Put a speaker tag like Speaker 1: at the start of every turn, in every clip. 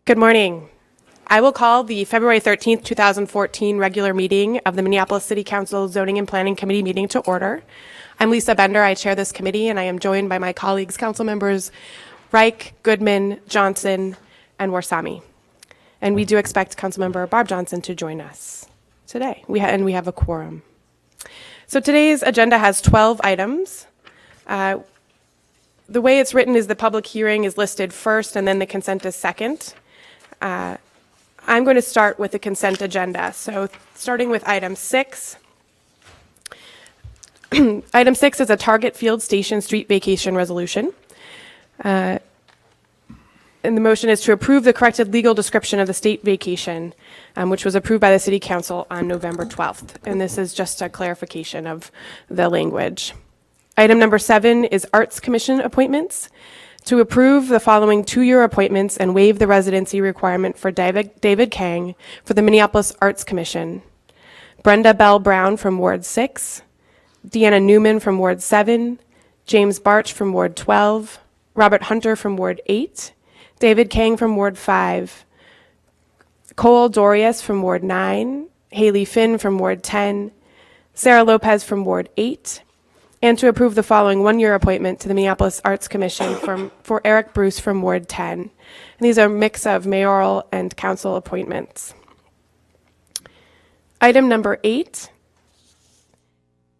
Speaker 1: Good morning. I will call the February 13th, 2014 regular meeting of the Minneapolis City Council Zoning and Planning Committee meeting to order. I'm Lisa Bender. I chair this committee, and I am joined by my colleagues, council members Reich, Goodman, Johnson, and Warsami. And we do expect Councilmember Barb Johnson to join us today. We have a quorum. So today's agenda has 12 items. The way it's written is the public hearing is listed first, and then the consent is second. I'm going to start with the consent agenda. So starting with item 6. Item 6 is a Target Field Station street vacation resolution. And the motion is to approve the corrected legal description of the state vacation, which was approved by the City Council on November 12th. And this is just a clarification of the language. Item number 7 is Arts Commission appointments. To approve the following 2-year appointments and waive the residency requirement for David Kang for the Minneapolis Arts Commission. Brenda Bell Brown from Ward 6, Deanna Newman from Ward 7, James Barch from Ward 12, Robert Hunter from Ward 8, David Kang from Ward 5, Cole Dorius from Ward 9, Haley Finn from Ward 10, Sarah Lopez from Ward 8, and to approve the following 1-year appointment to the Minneapolis Arts Commission for Eric Bruce from Ward 10. And these are a mix of mayoral and council appointments. Item number 8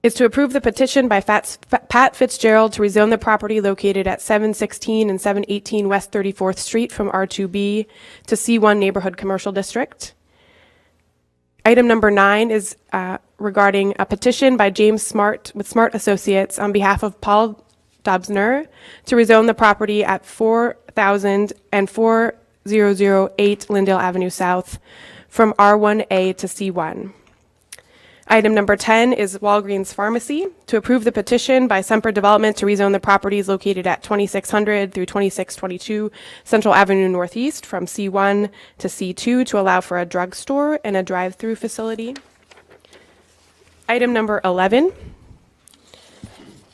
Speaker 1: is to approve the petition by Pat Fitzgerald to rezone the property located at 716 and 718 West 34th Street from R2B to C1 Neighborhood Commercial District. Item number 9 is regarding a petition by James Smart with Smart Associates on behalf of Paul Dobsner to rezone the property at 4000 and 4008 Lindale Avenue South from R1A to C1. Item number 10 is Walgreens Pharmacy to approve the petition by Semper Development to rezone the properties located at 2600 through 2622 Central Avenue Northeast from C1 to C2 to allow for a drugstore and a drive-through facility. Item number 11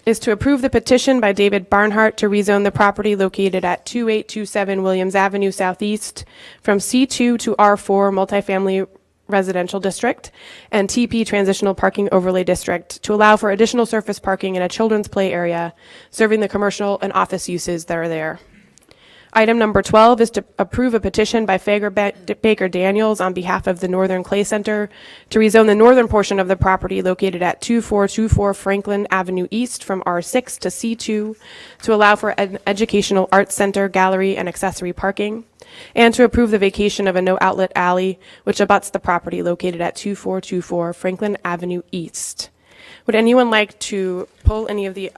Speaker 1: is to approve the petition by David Barnhart to rezone the property located at 2827 Williams Avenue Southeast from C2 to R4 Multifamily Residential District and TP Transitional Parking Overlay District to allow for additional surface parking in a children's play area serving the commercial and office uses that are there. Item number 12 is to approve a petition by Baker Daniels on behalf of the Northern Clay Center to rezone the northern portion of the property located at 2424 Franklin Avenue East from R6 to C2 to allow for an educational arts center, gallery, and accessory parking, and to approve the vacation of a no-outlet alley which abuts the property located at 2424 Franklin Avenue East. Would anyone like to pull any of the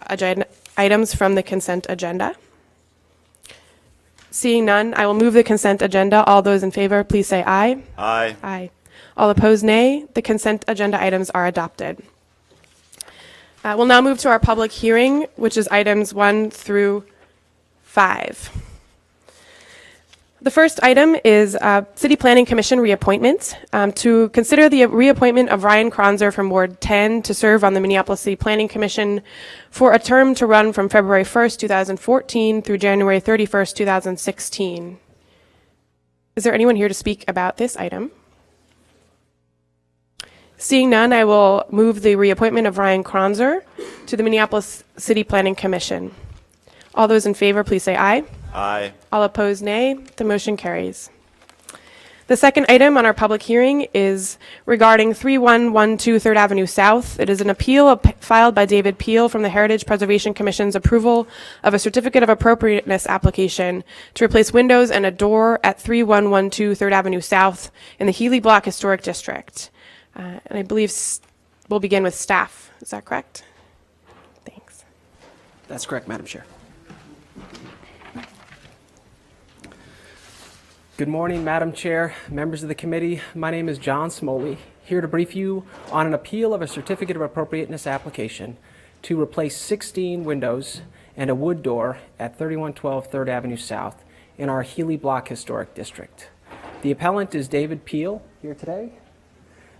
Speaker 1: items from the consent agenda? Seeing none, I will move the consent agenda. All those in favor, please say aye.
Speaker 2: Aye.
Speaker 1: Aye. All opposed, nay. The consent agenda items are adopted. We'll now move to our public hearing, which is items 1 through 5. The first item is City Planning Commission reappointment. To consider the reappointment of Ryan Kronzer from Ward 10 to serve on the Minneapolis City Planning Commission for a term to run from February 1st, 2014 through January 31st, 2016. Is there anyone here to speak about this item? Seeing none, I will move the reappointment of Ryan Kronzer to the Minneapolis City Planning Commission. All those in favor, please say aye.
Speaker 2: Aye.
Speaker 1: All opposed, nay. The motion carries. The second item on our public hearing is regarding 3112 3rd Avenue South. It is an appeal filed by David Peel from the Heritage Preservation Commission's approval of a certificate of appropriateness application to replace windows and a door at 3112 3rd Avenue South in the Healy Block Historic District. And I believe we'll begin with staff. Is that correct? Thanks.
Speaker 3: That's correct, Madam Chair. Good morning, Madam Chair, members of the committee. My name is John Smoley, here to brief you on an appeal of a certificate of appropriateness application to replace 16 windows and a wood door at 3112 3rd Avenue South in our Healy Block Historic District. The appellant is David Peel, here today.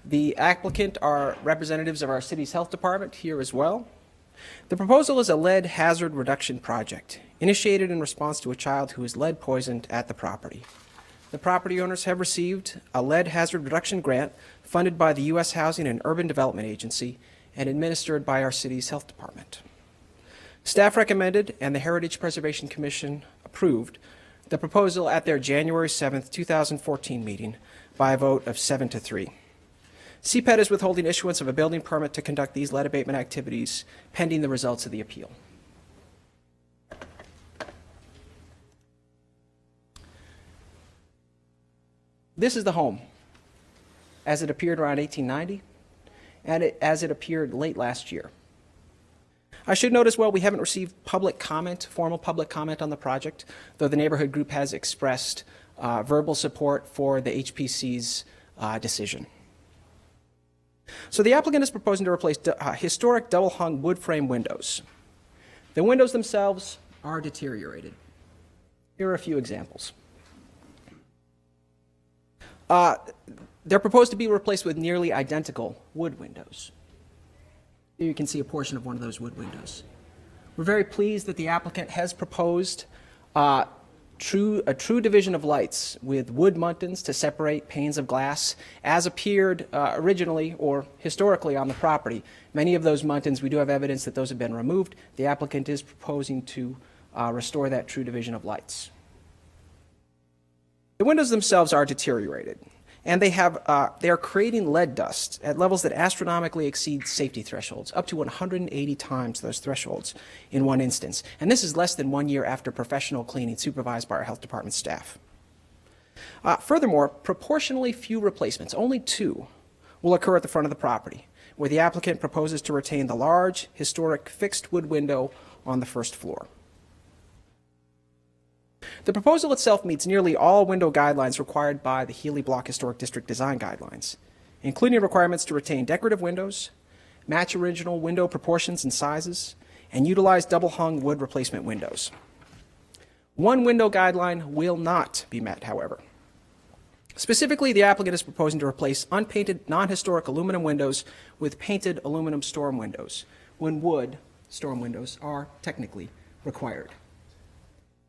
Speaker 3: The applicant are representatives of our city's health department here as well. The proposal is a lead hazard reduction project initiated in response to a child who was lead poisoned at the property. the property owners have received a lead hazard reduction grant funded by the U.S. Housing and Urban Development Agency and administered by our city's health department. Staff recommended and the Heritage Preservation Commission approved the proposal at their January 7, 2014 meeting by a vote of 7-3. CPED is withholding issuance of a building permit to conduct these lead abatement activities pending the results of the appeal. This is the home as it appeared around 1890 and as it appeared late last year. I should note as well we haven't received formal public comment on the project, though the neighborhood group has expressed verbal support for the HPC's decision. So the applicant is proposing to replace historic double-hung wood frame windows. The windows themselves are deteriorated. Here are a few examples. They're proposed to be replaced with nearly identical wood windows. Here you can see a portion of one of those wood windows. We're very pleased that the applicant has proposed a true division of lights with wood muntins to separate panes of glass as appeared originally or historically on the property. Many of those muntins, we do have evidence that those have been removed. The applicant is proposing to restore that true division of lights. The windows themselves are deteriorated, and they are creating lead dust at levels that astronomically exceed safety thresholds, up to 180 times those thresholds in one instance. And this is less than 1 year after professional cleaning supervised by our health department staff. Furthermore, proportionally few replacements, only 2, will occur at the front of the property, where the applicant proposes to retain the large, historic fixed wood window on the first floor. The proposal itself meets nearly all window guidelines required by the Healy Block Historic District Design Guidelines, including requirements to retain decorative windows, match original window proportions and sizes, and utilize double-hung wood replacement windows. One window guideline will not be met, however. Specifically, the applicant is proposing to replace unpainted, non-historic aluminum windows with painted aluminum storm windows, when wood storm windows are technically required.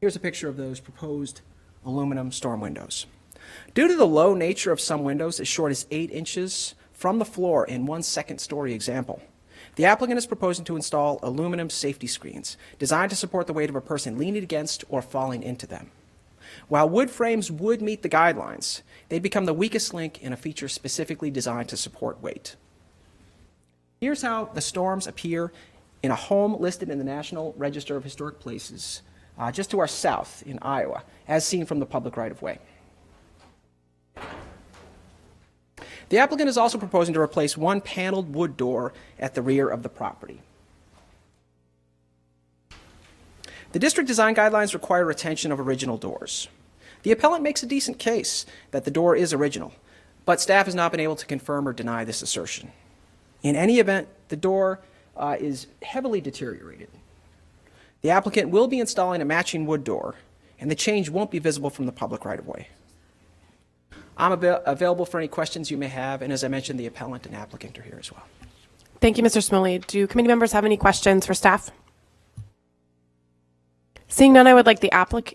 Speaker 3: Here's a picture of those proposed aluminum storm windows. Due to the low nature of some windows, as short as 8 inches from the floor in one second-story example, the applicant is proposing to install aluminum safety screens designed to support the weight of a person leaning against or falling into them. While wood frames would meet the guidelines, they'd become the weakest link in a feature specifically designed to support weight. Here's how the storms appear in a home listed in the National Register of Historic Places, just to our south in Iowa, as seen from the public right-of-way. The applicant is also proposing to replace one paneled wood door at the rear of the property. The district design guidelines require retention of original doors. The appellant makes a decent case that the door is original, but staff has not been able to confirm or deny this assertion. In any event, the door is heavily deteriorated. The applicant will be installing a matching wood door, and the change won't be visible from the public right-of-way. I'm available for any questions you may have, and as I mentioned, the appellant and applicant are here as well.
Speaker 1: Thank you, Mr. Smoley. Do committee members have any questions for staff? Seeing none, I would like the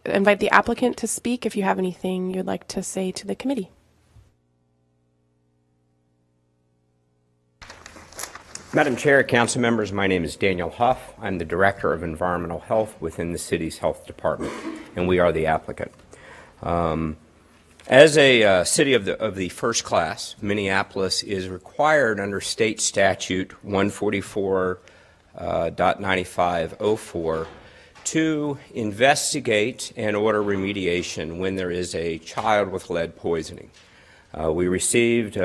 Speaker 1: invite the applicant to speak if you have anything you'd like to say to the committee.
Speaker 2: Madam Chair, council members, my name is Daniel Huff. I'm the Director of Environmental Health within the city's health department, and we are the applicant. As a city of the first class, Minneapolis is required under state statute 144.9504 to investigate and order remediation when there is a child with lead poisoning. We received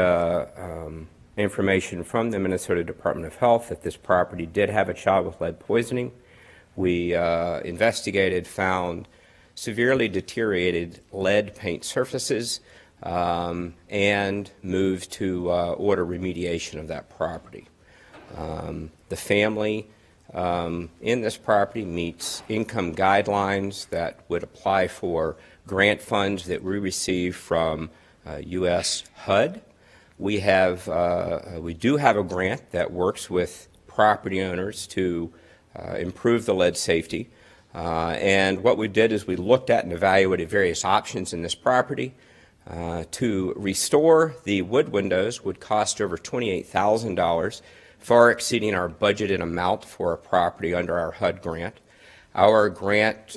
Speaker 2: information from the Minnesota Department of Health that this property did have a child with lead poisoning. We investigated, found severely deteriorated lead paint surfaces, and moved to order remediation of that property. The family in this property meets income guidelines that would apply for grant funds that we receive from U.S. HUD. We do have a grant that works with property owners to improve the lead safety. And what we did is we looked at and evaluated various options in this property. To restore the wood windows would cost over $28,000, far exceeding our budgeted amount for a property under our HUD grant. Our grant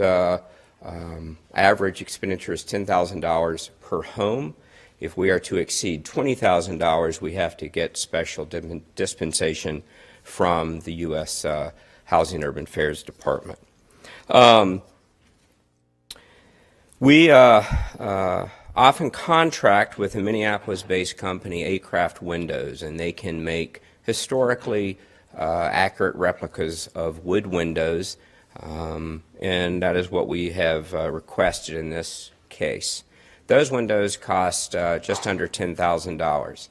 Speaker 2: average expenditure is $10,000 per home. If we are to exceed $20,000, we have to get special dispensation from the U.S. Housing and Urban Affairs Department. We often contract with a Minneapolis-based company, A-Craft Windows, and they can make historically accurate replicas of wood windows, and that is what we have requested in this case. Those windows cost just under $10,000.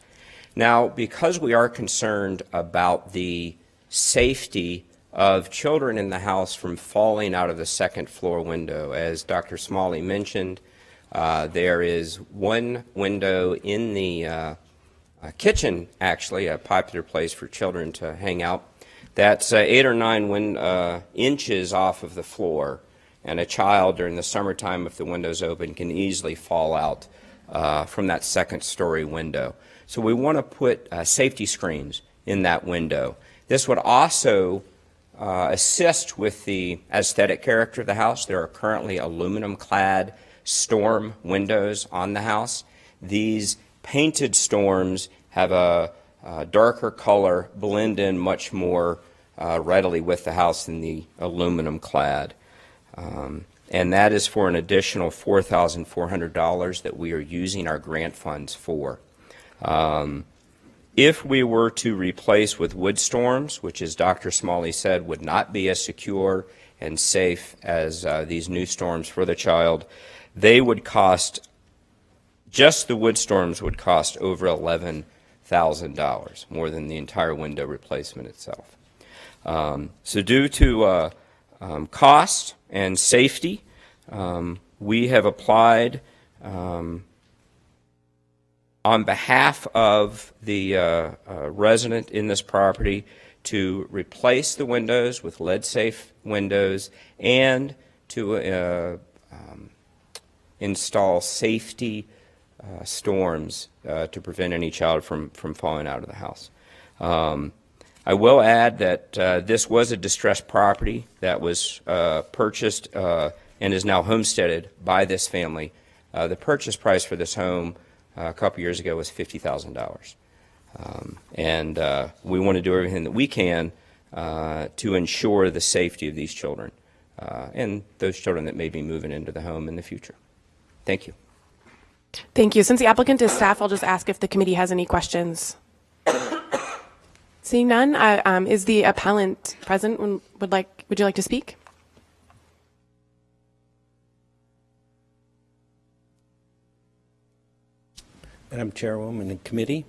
Speaker 2: Now, because we are concerned about the safety of children in the house from falling out of the second floor window, as Dr. Smalley mentioned, there is one window in the kitchen, actually, a popular place for children to hang out, that's 8 or 9 inches off of the floor, and a child during the summertime, if the window's open, can easily fall out from that second story window. So we want to put safety screens in that window. This would also assist with the aesthetic character of the house. There are currently aluminum-clad storm windows on the house. These painted storms have a darker color, blend in much more readily with the house than the aluminum-clad. And that is for an additional $4,400 that we are using our grant funds for. If we were to replace with wood storms, which, as Dr. Smalley said, would not be as secure and safe as these new storms for the child, they would cost, just the wood storms would cost over $11,000, more than the entire window replacement itself. So due to cost and safety, we have applied on behalf of the resident in this property to replace the windows with lead-safe windows and to install safety storms to prevent any child from falling out of the house. I will add that this was a distressed property that was purchased and is now homesteaded by this family. The purchase price for this home a couple years ago was $50,000. And we want to do everything that we can to ensure the safety of these children and those children that may be moving into the home in the future. Thank you.
Speaker 1: Thank you. Since the applicant is staff, I'll just ask if the committee has any questions. Seeing none, is the appellant present? Would you like to speak?
Speaker 4: Madam Chairwoman and committee,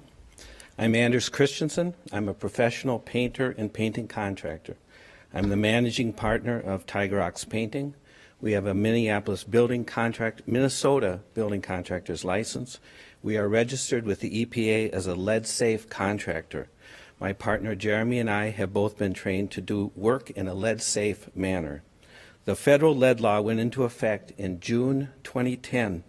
Speaker 4: I'm Anders Christensen. I'm a professional painter and painting contractor. I'm the managing partner of Tiger Ox Painting. We have a Minneapolis Minnesota building contractor's license. We are registered with the EPA as a lead-safe contractor. My partner Jeremy and I have both been trained to do work in a lead-safe manner. The federal lead law went into effect in June 2010.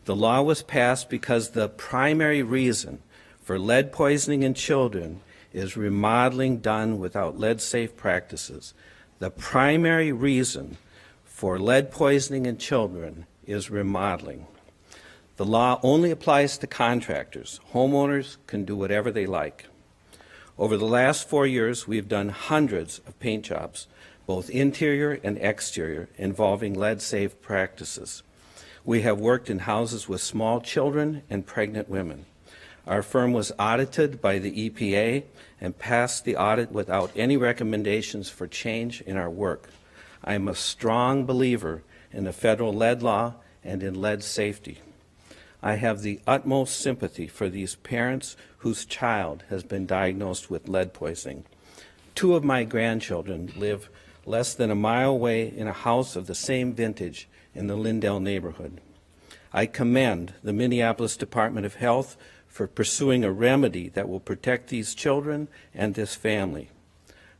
Speaker 4: The law was passed because the primary reason for lead poisoning in children is remodeling done without lead-safe practices. The primary reason for lead poisoning in children is remodeling. The law only applies to contractors. Homeowners can do whatever they like. Over the last 4 years, we've done hundreds of paint jobs, both interior and exterior, involving lead-safe practices. We have worked in houses with small children and pregnant women. Our firm was audited by the EPA and passed the audit without any recommendations for change in our work. I am a strong believer in the federal lead law and in lead safety. I have the utmost sympathy for these parents whose child has been diagnosed with lead poisoning. 2 of my grandchildren live less than a mile away in a house of the same vintage in the Lindell neighborhood. I commend the Minneapolis Department of Health for pursuing a remedy that will protect these children and this family.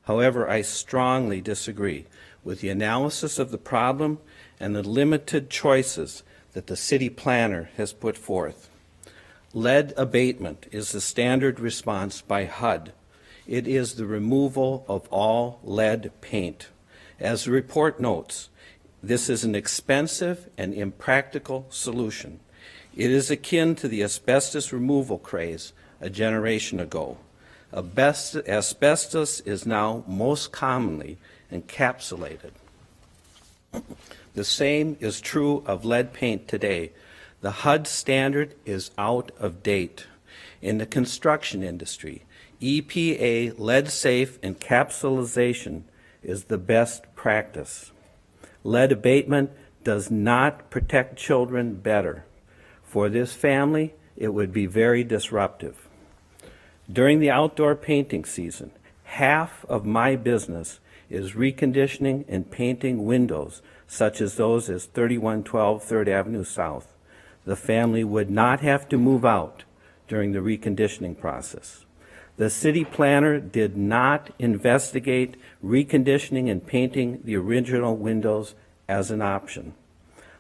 Speaker 4: However, I strongly disagree with the analysis of the problem and the limited choices that the city planner has put forth. Lead abatement is the standard response by HUD. It is the removal of all lead paint. As the report notes, this is an expensive and impractical solution. It is akin to the asbestos removal craze a generation ago. Asbestos is now most commonly encapsulated. The same is true of lead paint today. The HUD standard is out of date. In the construction industry, EPA lead-safe encapsulation is the best practice. Lead abatement does not protect children better. For this family, it would be very disruptive. During the outdoor painting season, half of my business is reconditioning and painting windows, such as those as 3112 3rd Avenue South. The family would not have to move out during the reconditioning process. The city planner did not investigate reconditioning and painting the original windows as an option.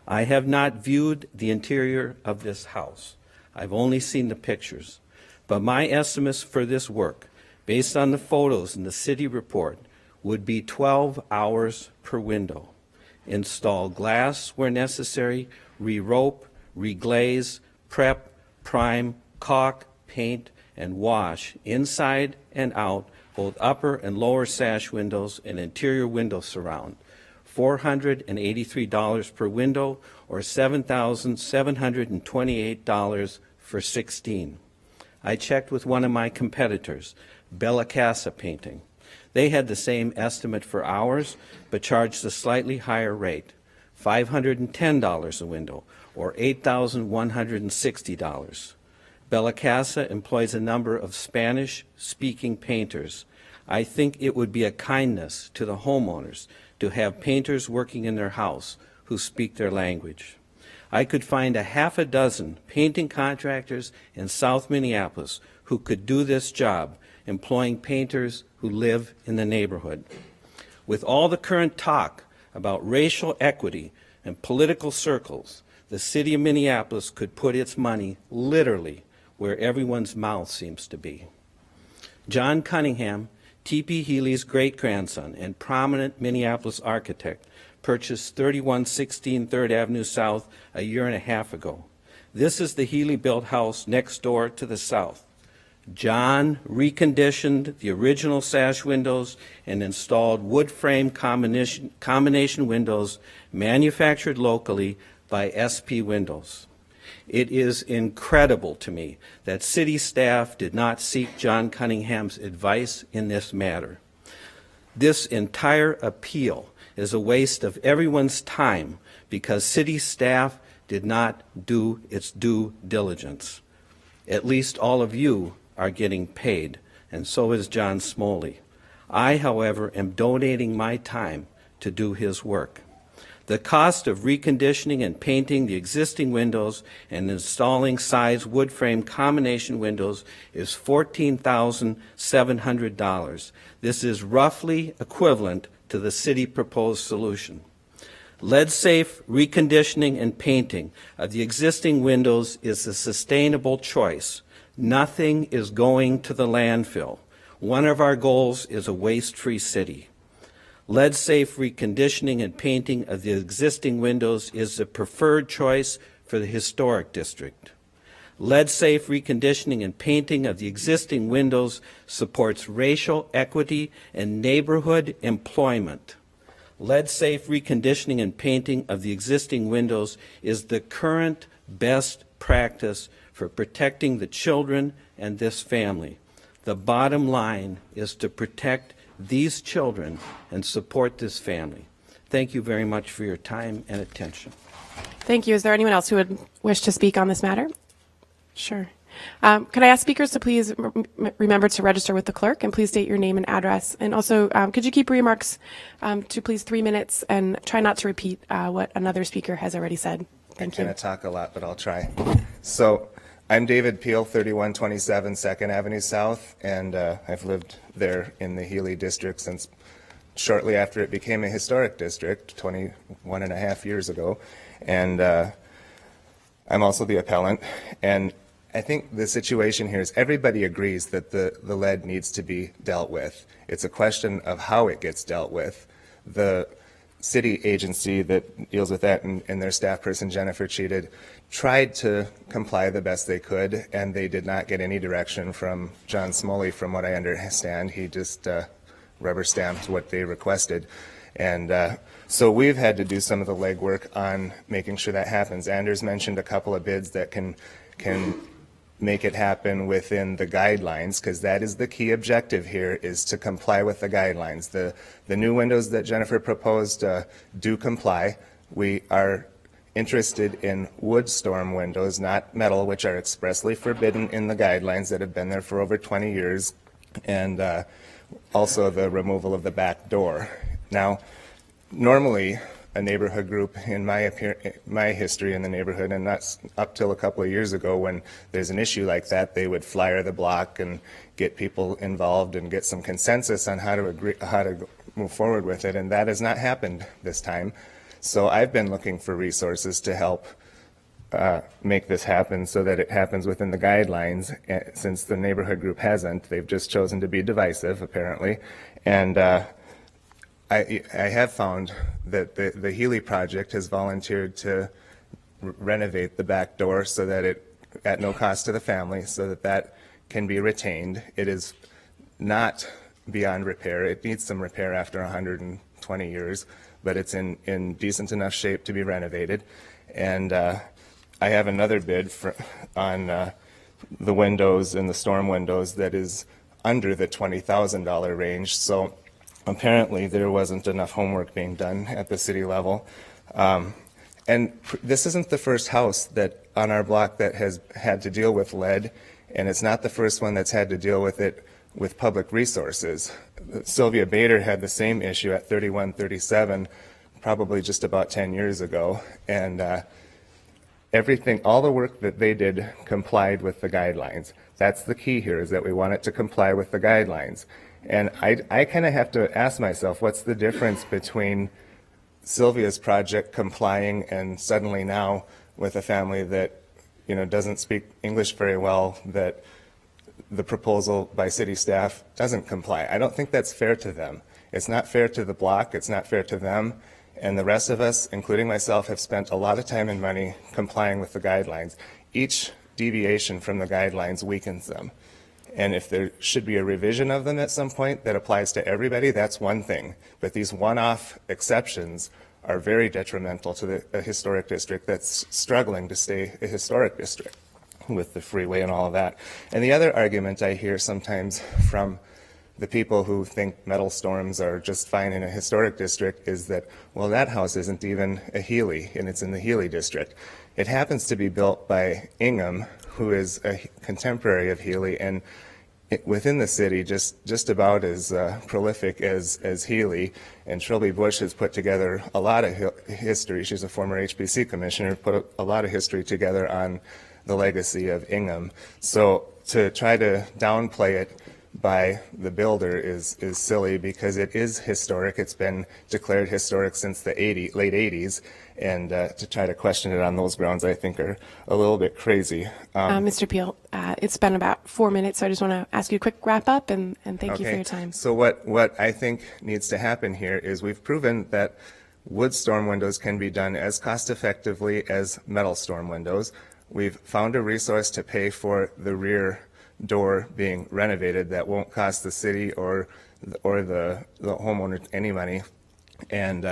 Speaker 4: I have not viewed the interior of this house. I've only seen the pictures. But my estimates for this work, based on the photos in the city report, would be 12 hours per window. Install glass where necessary, re-rope, reglaze, prep, prime, caulk, paint, and wash inside and out both upper and lower sash windows and interior window surround. $483 per window, or $7,728 for 16. I checked with one of my competitors, Bella Casa Painting. They had the same estimate for hours, but charged a slightly higher rate, $510 a window, or $8,160. Bella Casa employs a number of Spanish-speaking painters. I think it would be a kindness to the homeowners to have painters working in their house who speak their language. I could find a half a dozen painting contractors in South Minneapolis who could do this job, employing painters who live in the neighborhood. With all the current talk about racial equity and political circles, the city of Minneapolis could put its money literally where everyone's mouth seems to be. John Cunningham, T.P. Healy's great-grandson and prominent Minneapolis architect, purchased 3116 3rd Avenue South a year and a half ago. This is the Healy-built house next door to the south. John reconditioned the original sash windows and installed wood frame combination windows manufactured locally by SP Windows. It is incredible to me that city staff did not seek John Cunningham's advice in this matter. This entire appeal is a waste of everyone's time because city staff did not do its due diligence. At least all of you are getting paid, and so is John Smoley. I, however, am donating my time to do his work. The cost of reconditioning and painting the existing windows and installing size wood frame combination windows is $14,700. This is roughly equivalent to the city proposed solution. Lead-safe reconditioning and painting of the existing windows is a sustainable choice. Nothing is going to the landfill. One of our goals is a waste-free city. Lead-safe reconditioning and painting of the existing windows is the preferred choice for the historic district. Lead-safe reconditioning and painting of the existing windows supports racial equity and neighborhood employment. Lead-safe reconditioning and painting of the existing windows is the current best practice for protecting the children and this family. The bottom line is to protect these children and support this family. Thank you very much for your time and attention.
Speaker 1: Thank you. Is there anyone else who would wish to speak on this matter? Sure. Could I ask speakers to please remember to register with the clerk and please state your name and address? And also, could you keep remarks to please 3 minutes and try not to repeat what another speaker has already said? Thank you.
Speaker 5: I'm going to talk a lot, but I'll try. So I'm David Peel, 3127 2nd Avenue South, and I've lived there in the Healy district since shortly after it became a historic district, 21 and a half years ago. And I'm also the appellant, and I think the situation here is everybody agrees that the lead needs to be dealt with. It's a question of how it gets dealt with. The city agency that deals with that and their staff person, Jennifer Cheated, tried to comply the best they could, and they did not get any direction from John Smoley, from what I understand. He just rubber stamped what they requested. And so we've had to do some of the legwork on making sure that happens. Anders mentioned a couple of bids that can make it happen within the guidelines, because that is the key objective here, is to comply with the guidelines. The new windows that Jennifer proposed do comply. We are interested in wood storm windows, not metal, which are expressly forbidden in the guidelines that have been there for over 20 years, and also the removal of the back door. Now, normally, a neighborhood group, in my history in the neighborhood, and not up till a couple of years ago, when there's an issue like that, they would flyer the block and get people involved and get some consensus on how to move forward with it, and that has not happened this time. So I've been looking for resources to help make this happen so that it happens within the guidelines. Since the neighborhood group hasn't, they've just chosen to be divisive, apparently, and I have found that the Healy project has volunteered to renovate the back door so that it, at no cost to the family, so that that can be retained. It is not beyond repair. It needs some repair after 120 years, but it's in decent enough shape to be renovated. And I have another bid on the windows and the storm windows that is under the $20,000 range. So apparently there wasn't enough homework being done at the city level. And this isn't the first house that on our block that has had to deal with lead, and it's not the first one that's had to deal with it with public resources. Sylvia Bader had the same issue at 3137 probably just about 10 years ago, and all the work that they did complied with the guidelines. That's the key here, is that we want it to comply with the guidelines. And I kind of have to ask myself, what's the difference between Sylvia's project complying and suddenly now with a family that, doesn't speak English very well, that the proposal by city staff doesn't comply? I don't think that's fair to them. It's not fair to the block, it's not fair to them, and the rest of us, including myself, have spent a lot of time and money complying with the guidelines. Each deviation from the guidelines weakens them. And if there should be a revision of them at some point that applies to everybody, that's one thing. But these one-off exceptions are very detrimental to a historic district that's struggling to stay a historic district with the freeway and all of that. And the other argument I hear sometimes from the people who think metal storms are just fine in a historic district is that, well, that house isn't even a Healy, and it's in the Healy district. It happens to be built by Ingham, who is a contemporary of Healy, and within the city, just about as prolific as Healy. And Trilby Bush has put together a lot of history. She's a former HBC commissioner, put a lot of history together on the legacy of Ingham. So to try to downplay it by the builder is silly, because it is historic. It's been declared historic since the late 80s, and to try to question it on those grounds, I think, are a little bit crazy.
Speaker 1: Mr. Peel, it's been about 4 minutes, so I just want to ask you a quick wrap up, and thank you for your time.
Speaker 5: So what I think needs to happen here is we've proven that wood storm windows can be done as cost effectively as metal storm windows. We've found a resource to pay for the rear door being renovated that won't cost the city or the homeowner any money. And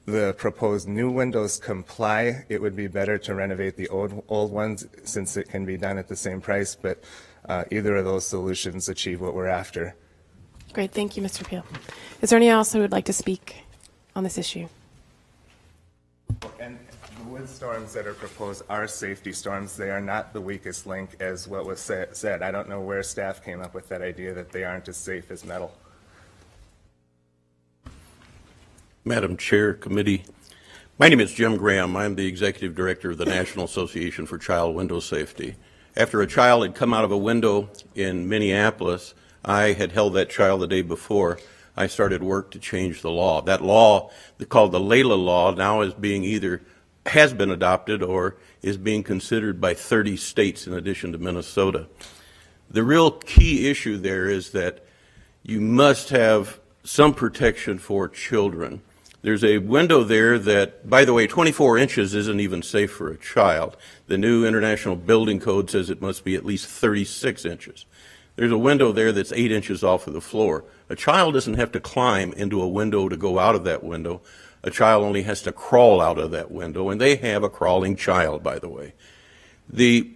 Speaker 5: the proposed new windows comply. It would be better to renovate the old ones, since it can be done at the same price, but either of those solutions achieve what we're after.
Speaker 1: Great, thank you, Mr. Peel. Is there anyone else who would like to speak on this issue?
Speaker 5: And the wood storms that are proposed are safety storms. They are not the weakest link, as what was said. I don't know where staff came up with that idea that they aren't as safe as metal.
Speaker 6: Madam Chair, Committee, my name is Jim Graham. I'm the Executive Director of the National Association for Child Window Safety. After a child had come out of a window in Minneapolis, I had held that child the day before. I started work to change the law. That law, called the Layla Law, now is being either has been adopted or is being considered by 30 states in addition to Minnesota. The real key issue there is that you must have some protection for children. There's a window there that, by the way, 24 inches isn't even safe for a child. The new International Building Code says it must be at least 36 inches. There's a window there that's 8 inches off of the floor. A child doesn't have to climb into a window to go out of that window. A child only has to crawl out of that window, and they have a crawling child, by the way. The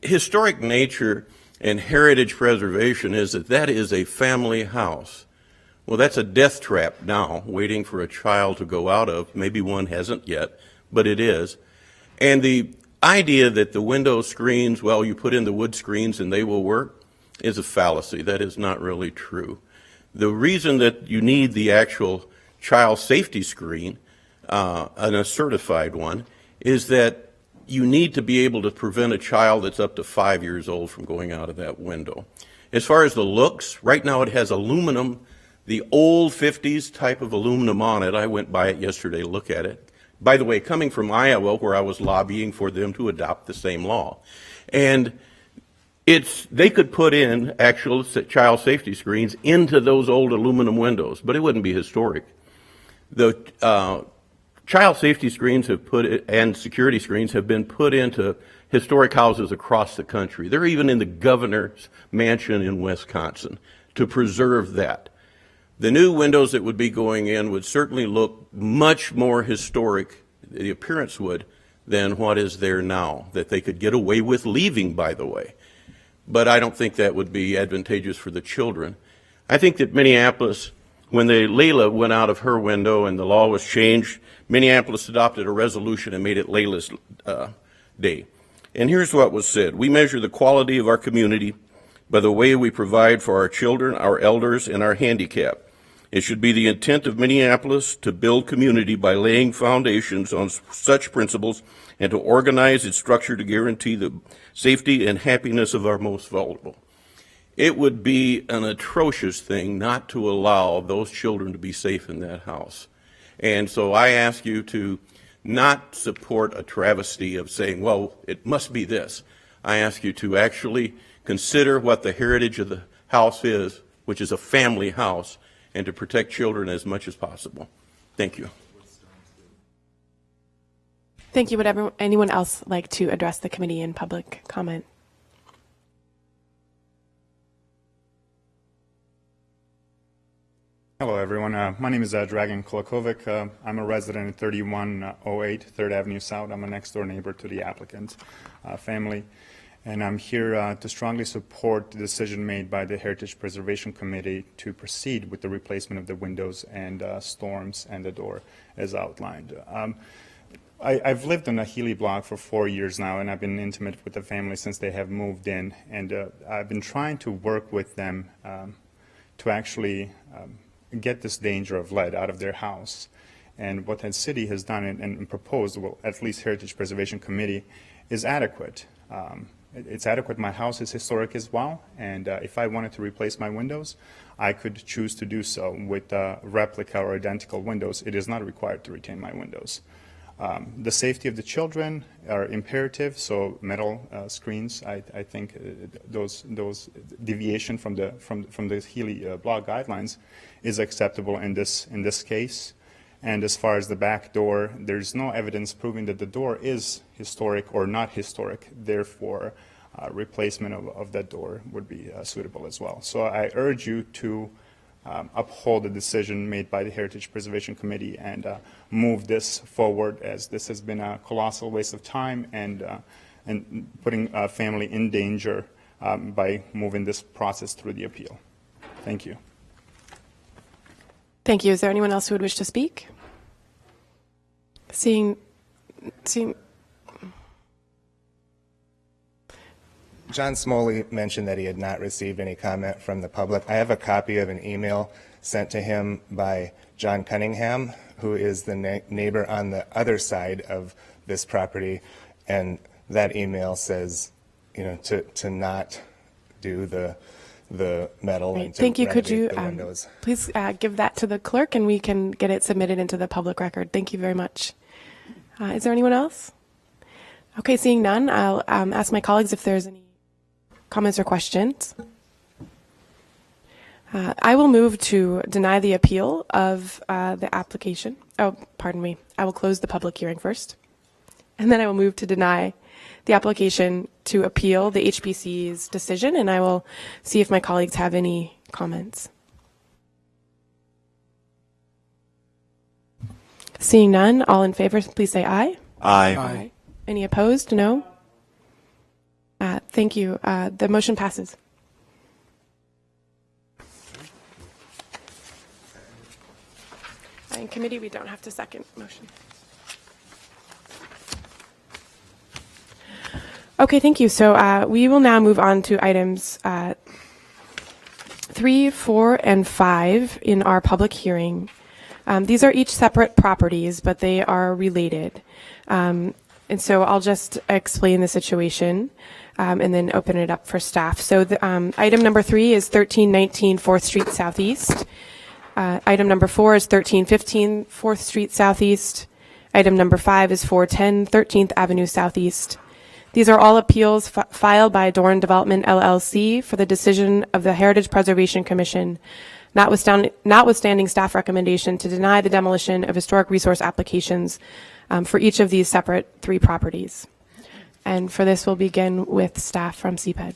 Speaker 6: historic nature and heritage preservation is that is a family house. Well, that's a death trap now, waiting for a child to go out of. Maybe one hasn't yet, but it is. And the idea that the window screens, well, you put in the wood screens and they will work, is a fallacy. That is not really true. The reason that you need the actual child safety screen, and a certified one, is that you need to be able to prevent a child that's up to 5 years old from going out of that window. As far as the looks, right now it has aluminum, the old 50s type of aluminum on it. I went by it yesterday to look at it. By the way, coming from Iowa, where I was lobbying for them to adopt the same law. And they could put in actual child safety screens into those old aluminum windows, but it wouldn't be historic. The child safety screens and security screens have been put into historic houses across the country. They're even in the governor's mansion in Wisconsin to preserve that. The new windows that would be going in would certainly look much more historic, the appearance would, than what is there now, that they could get away with leaving, by the way. But I don't think that would be advantageous for the children. I think that Minneapolis, when Layla went out of her window and the law was changed, Minneapolis adopted a resolution and made it Layla's Day. And here's what was said. We measure the quality of our community by the way we provide for our children, our elders, and our handicapped. It should be the intent of Minneapolis to build community by laying foundations on such principles and to organize its structure to guarantee the safety and happiness of our most vulnerable. It would be an atrocious thing not to allow those children to be safe in that house. And so I ask you to not support a travesty of saying, well, it must be this. I ask you to actually consider what the heritage of the house is, which is a family house, and to protect children as much as possible. Thank you.
Speaker 1: Thank you. Would anyone else like to address the committee in public comment?
Speaker 7: Hello, everyone. My name is Dragan Kolakovic. I'm a resident at 3108 3rd Avenue South. I'm a next-door neighbor to the applicant family. And I'm here to strongly support the decision made by the Heritage Preservation Committee to proceed with the replacement of the windows and storms and the door as outlined. I've lived on a Healy block for 4 years now, and I've been intimate with the family since they have moved in. And I've been trying to work with them to actually get this danger of lead out of their house. And what the city has done and proposed, well, at least Heritage Preservation Committee, is adequate. It's adequate. My house is historic as well, and if I wanted to replace my windows, I could choose to do so with replica or identical windows. It is not required to retain my windows. The safety of the children are imperative, so metal screens, I think those deviation from the Healy block guidelines is acceptable in this case. And as far as the back door, there's no evidence proving that the door is historic or not historic. Therefore, replacement of that door would be suitable as well. So I urge you to uphold the decision made by the Heritage Preservation Committee and move this forward, as this has been a colossal waste of time and putting a family in danger by moving this process through the appeal. Thank you.
Speaker 1: Thank you. Is there anyone else who would wish to speak? Seeing.
Speaker 5: John Smoley mentioned that he had not received any comment from the public. I have a copy of an email sent to him by John Cunningham, who is the neighbor on the other side of this property, and that email says, to not do the metal.
Speaker 1: Right.
Speaker 5: And to
Speaker 1: Thank you. Could you
Speaker 5: renovate the windows.
Speaker 1: please give that to the clerk and we can get it submitted into the public record? Thank you very much. Is there anyone else? Okay, seeing none, I'll ask my colleagues if there's any comments or questions. I will move to deny the appeal of the application. Oh, pardon me. I will close the public hearing first. And then I will move to deny the application to appeal the HPC's decision, and I will see if my colleagues have any comments. Seeing none, all in favor, please say aye.
Speaker 8: Aye.
Speaker 1: Any opposed? No? Thank you. The motion passes. In committee, we don't have to second motion. Okay, thank you. So we will now move on to items 3, 4, and 5 in our public hearing. These are each separate properties, but they are related. And so I'll just explain the situation and then open it up for staff. So the, item number 3 is 1319 4th Street Southeast. Item number 4 is 1315 4th Street Southeast. Item number 5 is 410 13th Avenue Southeast. These are all appeals filed by Dorn Development LLC for the decision of the Heritage Preservation Commission, notwithstanding staff recommendation to deny the demolition of historic resource applications for each of these separate 3 properties. And for this, we'll begin with staff from CPED.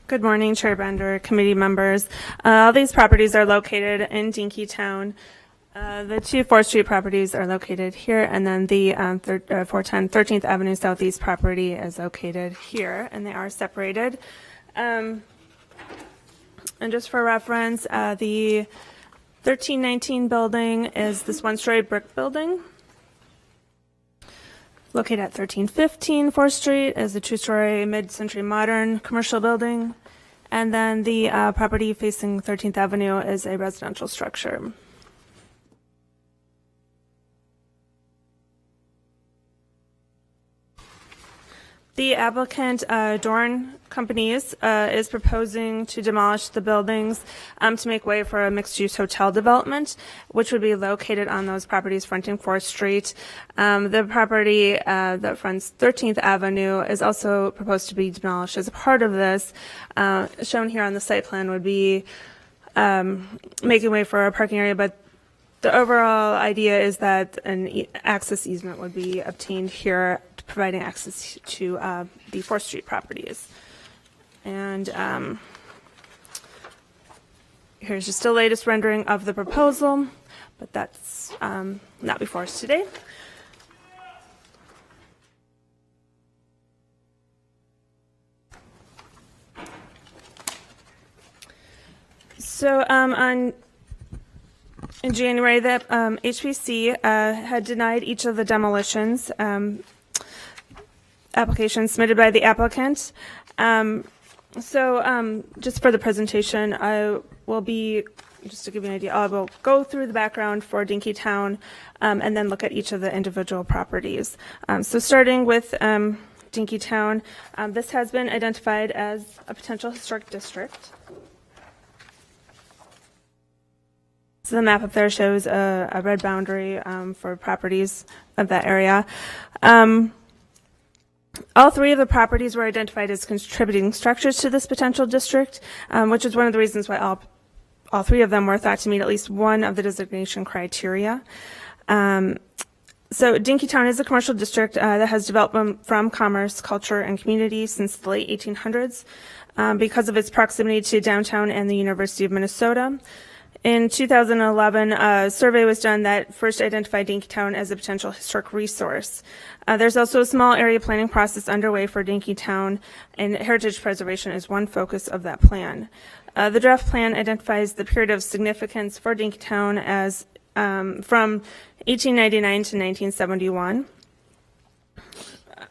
Speaker 9: Good morning, Chair Bender, committee members. All these properties are located in Dinkytown. The 2 4th Street properties are located here, and then the 410 13th Avenue Southeast property is located here, and they are separated. And just for reference, the 1319 building is this 1-story brick building. Located at 1315 4th Street is a 2-story mid-century modern commercial building. And then the property facing 13th Avenue is a residential structure. The applicant, Dorn Companies, is proposing to demolish the buildings to make way for a mixed-use hotel development, which would be located on those properties fronting 4th Street. The property that fronts 13th Avenue is also proposed to be demolished. As a part of this, shown here on the site plan would be making way for a parking area, but the overall idea is that an access easement would be obtained here, providing access to the 4th Street properties. And here's just the latest rendering of the proposal, but that's not before us today. So in January, the HPC had denied each of the demolitions application submitted by the applicant. Just for the presentation, I will be, just to give you an idea, I will go through the background for Dinkytown and then look at each of the individual properties. So starting with Dinkytown, this has been identified as a potential historic district. So the map up there shows a red boundary for properties of that area. All 3 of the properties were identified as contributing structures to this potential district, which is one of the reasons why all 3 of them were thought to meet at least one of the designation criteria. So Dinkytown is a commercial district that has developed from commerce, culture, and community since the late 1800s because of its proximity to downtown and the University of Minnesota. In 2011, a survey was done that first identified Dinkytown as a potential historic resource. There's also a small area planning process underway for Dinkytown, and heritage preservation is one focus of that plan. The draft plan identifies the period of significance for Dinkytown as from 1899 to 1971.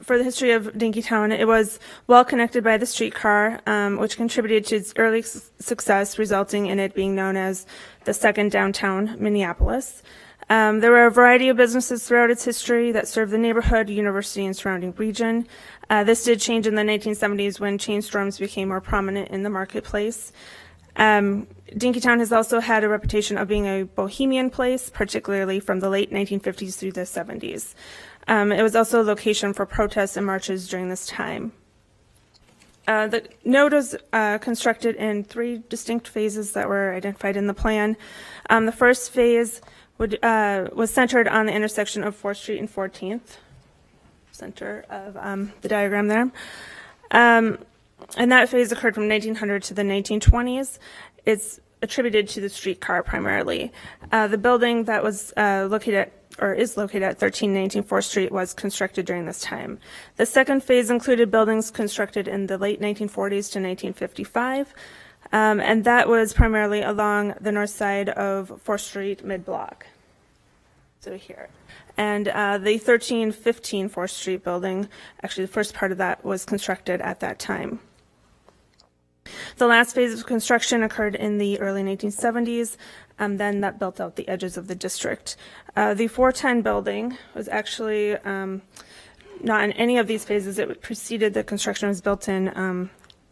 Speaker 9: for the history of Dinkytown, it was well connected by the streetcar, which contributed to its early success, resulting in it being known as the second downtown Minneapolis. There were a variety of businesses throughout its history that served the neighborhood, university, and surrounding region. This did change in the 1970s when chain stores became more prominent in the marketplace. Dinkytown has also had a reputation of being a bohemian place, particularly from the late 1950s through the 70s. It was also a location for protests and marches during this time. The node was constructed in 3 distinct phases that were identified in the plan. The first phase was centered on the intersection of 4th Street and 14th, center of the diagram there. And that phase occurred from 1900 to the 1920s. It's attributed to the streetcar primarily. The building that was is located at 1319 4th Street was constructed during this time. The second phase included buildings constructed in the late 1940s to 1955, and that was primarily along the north side of 4th Street mid-block. So here. And the 1315 4th Street building, actually the first part of that was constructed at that time. The last phase of construction occurred in the early 1970s, then that built out the edges of the district. The 410 building was actually not in any of these phases. It preceded the construction was built in,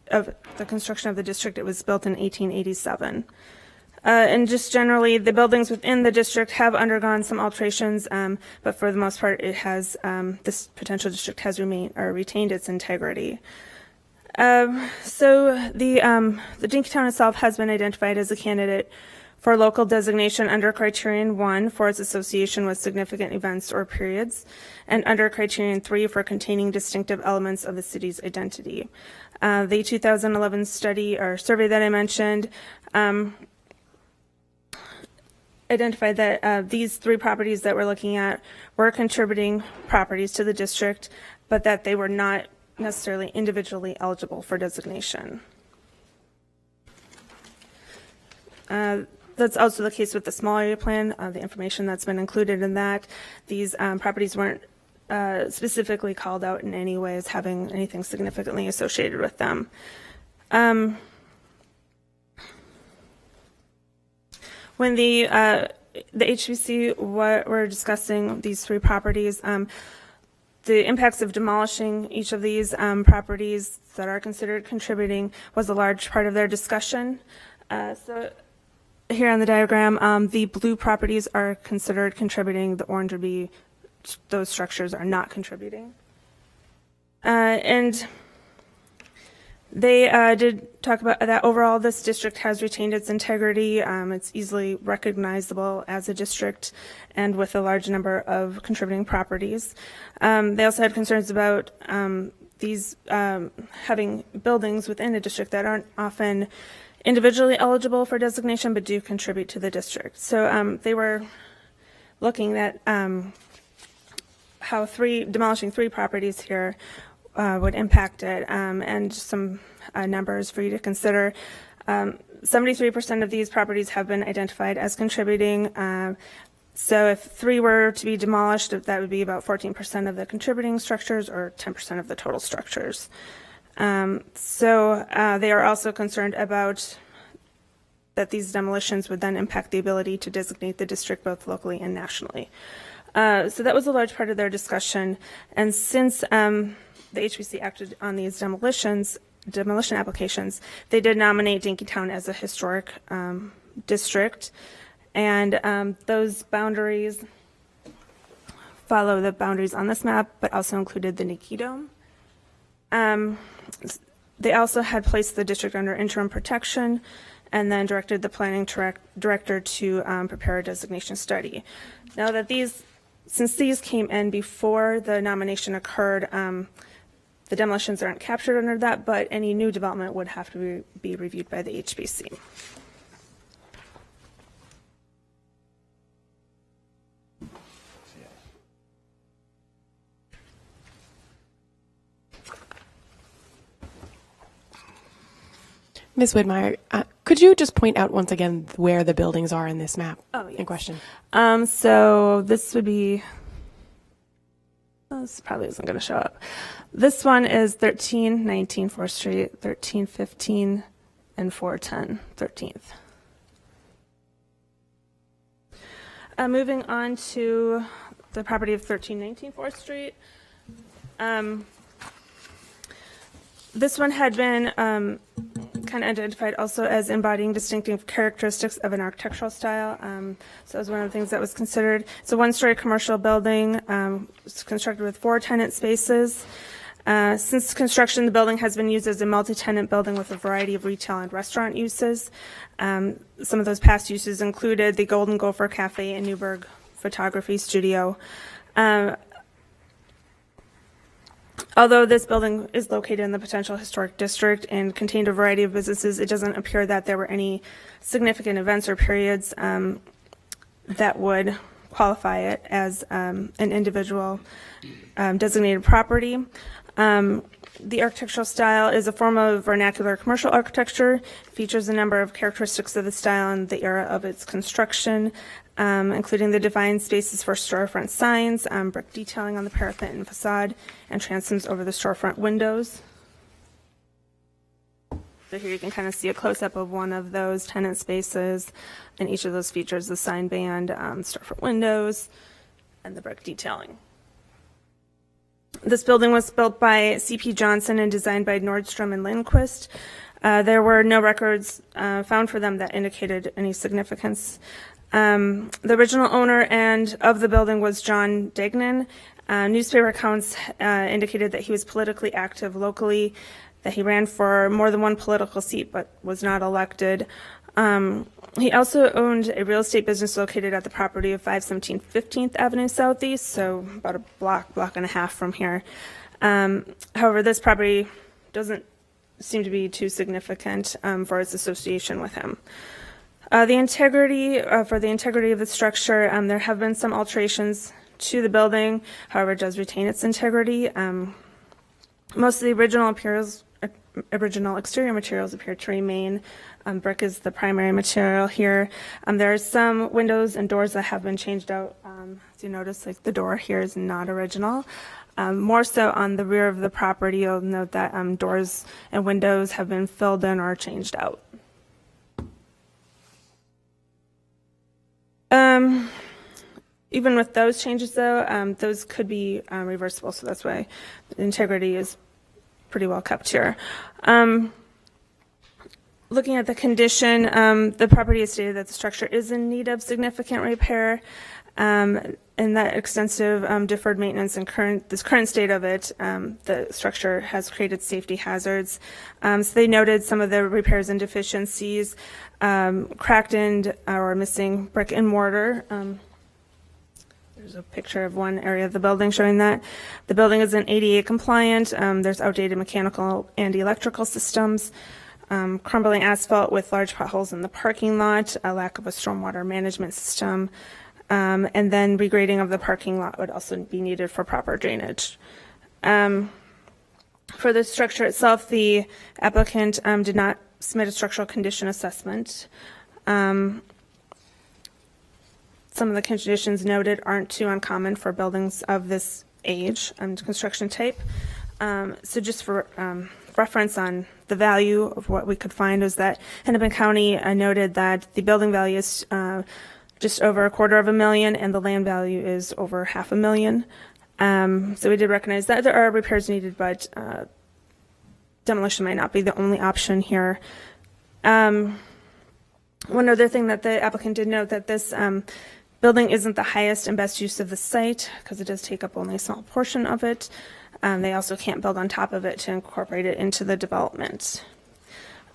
Speaker 9: of the construction of the district. It was built in 1887. And just generally, the buildings within the district have undergone some alterations, but for the most part, it has this potential district has retained its integrity. So the Dinkytown itself has been identified as a candidate for local designation under Criterion 1 for its association with significant events or periods, and under Criterion 3 for containing distinctive elements of the city's identity. The 2011 study or survey that I mentioned identified that these 3 properties that we're looking at were contributing properties to the district, but that they were not necessarily individually eligible for designation. That's also the case with the small area plan, the information that's been included in that. These properties weren't specifically called out in any way as having anything significantly associated with them. When the HBC were discussing these 3 properties, the impacts of demolishing each of these properties that are considered contributing was a large part of their discussion. So here on the diagram, the blue properties are considered contributing. The orange would be those structures are not contributing. And they did talk about that overall this district has retained its integrity. It's easily recognizable as a district and with a large number of contributing properties. They also had concerns about these having buildings within a district that aren't often individually eligible for designation but do contribute to the district. So they were looking at how demolishing 3 properties here would impact it, and some numbers for you to consider. 73% of these properties have been identified as contributing. So if 3 were to be demolished, that would be about 14% of the contributing structures or 10% of the total structures. So they are also concerned about that these demolitions would then impact the ability to designate the district both locally and nationally. So that was a large part of their discussion. And since the HBC acted on these demolition applications, they did nominate Dinkytown as a historic district. And those boundaries follow the boundaries on this map, but also included the Nikki Dome. They also had placed the district under interim protection and then directed the planning director to prepare a designation study. Now that since these came in before the nomination occurred, the demolitions aren't captured under that, but any new development would have to be reviewed by the HBC.
Speaker 1: Ms. Widmeyer, could you just point out once again where the buildings are in this map in question?
Speaker 9: So this would be, This probably isn't going to show up. This one is 1319 4th Street, 1315, and 410 13th. Moving on to the property of 1319 4th Street. This one had been kind of identified also as embodying distinctive characteristics of an architectural style. So that was one of the things that was considered. It's a one-story commercial building. It's constructed with 4 tenant spaces. Since construction, the building has been used as a multi-tenant building with a variety of retail and restaurant uses. Some of those past uses included the Golden Gopher Cafe and Newburgh Photography Studio. Although this building is located in the potential historic district and contained a variety of businesses, it doesn't appear that there were any significant events or periods that would qualify it as an individual designated property. The architectural style is a form of vernacular commercial architecture. It features a number of characteristics of the style and the era of its construction, including the defined spaces for storefront signs, brick detailing on the parapet and facade, and transoms over the storefront windows. So here you can kind of see a close-up of one of those tenant spaces, and each of those features the sign band, storefront windows, and the brick detailing. This building was built by C.P. Johnson and designed by Nordstrom and Lindquist. There were no records found for them that indicated any significance. The original owner of the building was John Degnan. Newspaper accounts indicated that he was politically active locally, that he ran for more than one political seat but was not elected. He also owned a real estate business located at the property of 517 15th Avenue Southeast, so about a block and a half from here. However, this property doesn't seem to be too significant for its association with him. For the integrity of the structure, there have been some alterations to the building. However, it does retain its integrity. Most of the original exterior materials appear to remain. Brick is the primary material here. There are some windows and doors that have been changed out. As you notice, like the door here is not original. More so on the rear of the property, you'll note that doors and windows have been filled in or changed out. Even with those changes, though, those could be reversible, so that's why the integrity is pretty well kept here. Looking at the condition, the property has stated that the structure is in need of significant repair, and that extensive deferred maintenance and this current state of it, the structure has created safety hazards. So they noted some of the repairs and deficiencies, cracked end or missing brick and mortar. There's a picture of one area of the building showing that. The building isn't ADA compliant. There's outdated mechanical and electrical systems, crumbling asphalt with large potholes in the parking lot, a lack of a stormwater management system, and then regrading of the parking lot would also be needed for proper drainage. For the structure itself, the applicant did not submit a structural condition assessment. Some of the conditions noted aren't too uncommon for buildings of this age and construction type. So just for reference on the value of what we could find is that Hennepin County noted that the building value is just over $250,000 and the land value is over $500,000. So we did recognize that there are repairs needed, but demolition might not be the only option here. One other thing that the applicant did note that this building isn't the highest and best use of the site because it does take up only a small portion of it. They also can't build on top of it to incorporate it into the development.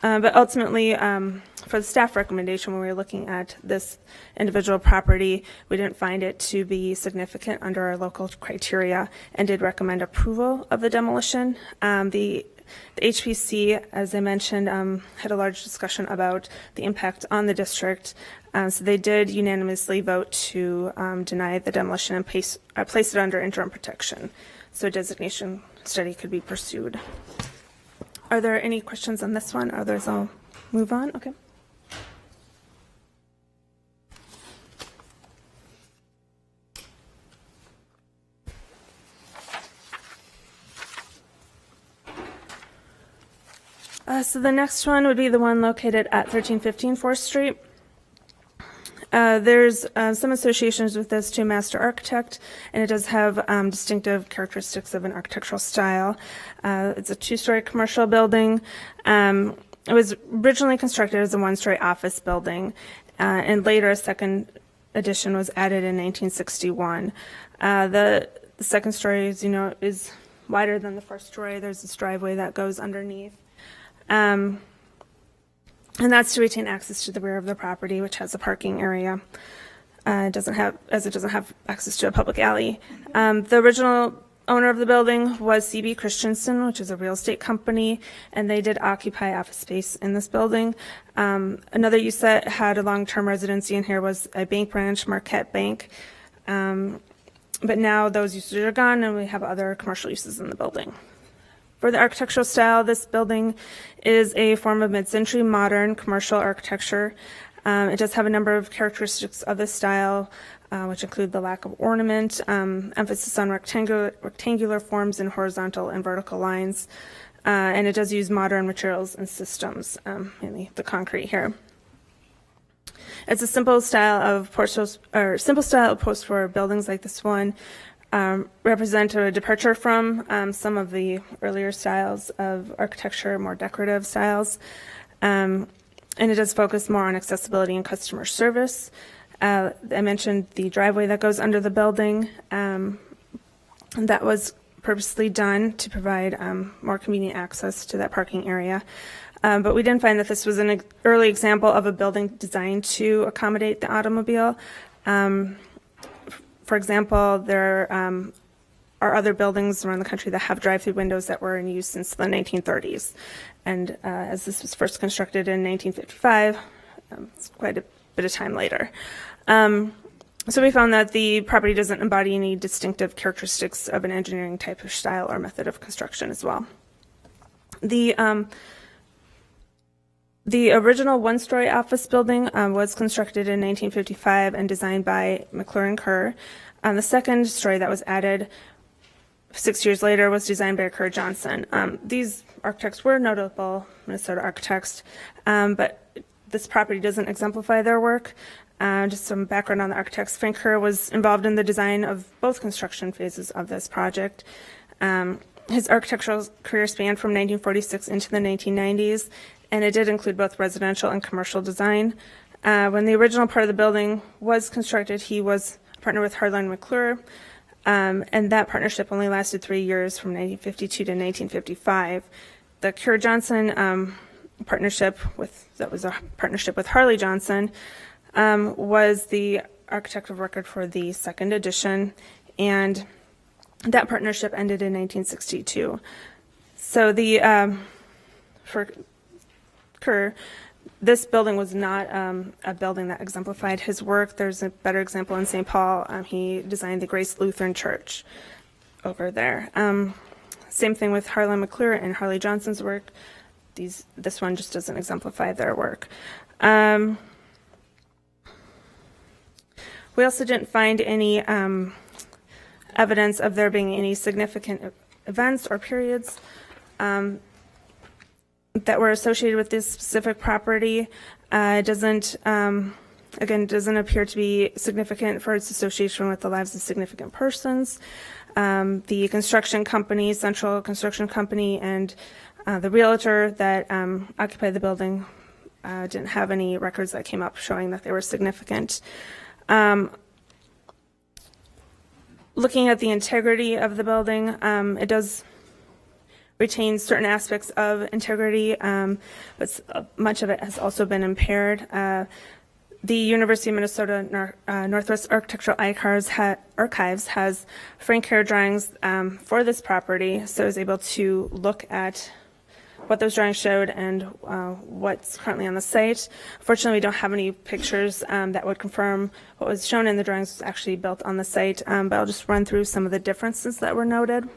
Speaker 9: But ultimately, for the staff recommendation, when we were looking at this individual property, we didn't find it to be significant under our local criteria and did recommend approval of the demolition. The HPC, as I mentioned, had a large discussion about the impact on the district. So they did unanimously vote to deny the demolition and place it under interim protection. So a designation study could be pursued. Are there any questions on this one? Others, I'll move on. Okay. So the next one would be the one located at 1315 4th Street. There's some associations with this to a master architect, and it does have distinctive characteristics of an architectural style. It's a two-story commercial building. It was originally constructed as a one-story office building, and later a second addition was added in 1961. The second story, as you know, is wider than the first story. There's this driveway that goes underneath. And that's to retain access to the rear of the property, which has a parking area. It doesn't have access to a public alley. The original owner of the building was C.B. Christensen, which is a real estate company, and they did occupy office space in this building. Another use that had a long-term residency in here was a bank branch, Marquette Bank. But now those uses are gone, and we have other commercial uses in the building. For the architectural style, this building is a form of mid-century modern commercial architecture. It does have a number of characteristics of this style, which include the lack of ornament, emphasis on rectangular forms and horizontal and vertical lines, and it does use modern materials and systems, mainly the concrete here. It's a simple style of post-war buildings like this one. Represent a departure from some of the earlier styles of architecture, more decorative styles. And it does focus more on accessibility and customer service. I mentioned the driveway that goes under the building. That was purposely done to provide more convenient access to that parking area. But we didn't find that this was an early example of a building designed to accommodate the automobile. For example, there are other buildings around the country that have drive-through windows that were in use since the 1930s. And as this was first constructed in 1955, it's quite a bit of time later. So we found that the property doesn't embody any distinctive characteristics of an engineering type of style or method of construction as well. The original one-story office building was constructed in 1955 and designed by McClure & Kerr. The second story that was added 6 years later was designed by Kerr Johnson. These architects were notable Minnesota architects, but this property doesn't exemplify their work. Just some background on the architects. Frank Kerr was involved in the design of both construction phases of this project. His architectural career spanned from 1946 into the 1990s, and it did include both residential and commercial design. When the original part of the building was constructed, he was a partner with Harlan McClure, and that partnership only lasted 3 years from 1952 to 1955. The Kerr-Johnson partnership, that was a partnership with Harley Johnson, was the architect of record for the second edition, and that partnership ended in 1962. So for Kerr, this building was not a building that exemplified his work. There's a better example in St. Paul. He designed the Grace Lutheran Church over there. Same thing with Harlan McClure and Harley Johnson's work. This one just doesn't exemplify their work. We also didn't find any evidence of there being any significant events or periods that were associated with this specific property. It doesn't appear to be significant for its association with the lives of significant persons. The construction company, Central Construction Company, and the realtor that occupied the building didn't have any records that came up showing that they were significant. Looking at the integrity of the building, it does retain certain aspects of integrity, but much of it has also been impaired. The University of Minnesota Northwest Architectural Archives has Frank Kerr drawings for this property, so I was able to look at what those drawings showed and what's currently on the site. Fortunately, we don't have any pictures that would confirm what was shown in the drawings was actually built on the site, but I'll just run through some of the differences that were noted.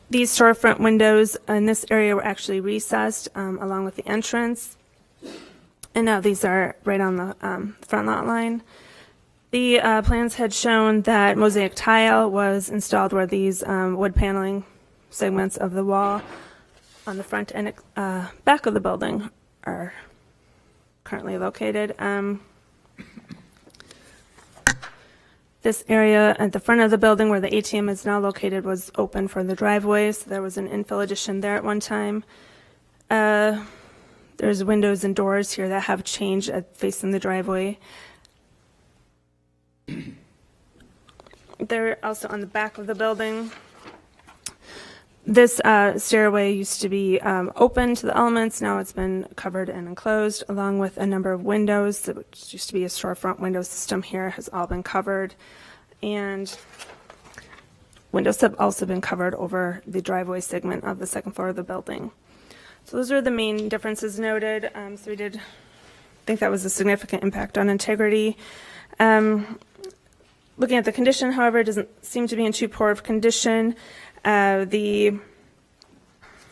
Speaker 9: These storefront windows in this area were actually recessed along with the entrance. And now these are right on the front lot line. The plans had shown that mosaic tile was installed where these wood paneling segments of the wall on the front and back of the building are currently located. This area at the front of the building where the ATM is now located was open for the driveway, so there was an infill addition there at one time. There's windows and doors here that have changed facing the driveway. They're also on the back of the building. This stairway used to be open to the elements. Now it's been covered and enclosed, along with a number of windows, which used to be a storefront window system here, has all been covered. And windows have also been covered over the driveway segment of the second floor of the building. So those are the main differences noted. So we did think that was a significant impact on integrity. Looking at the condition, however, it doesn't seem to be in too poor of condition. Again,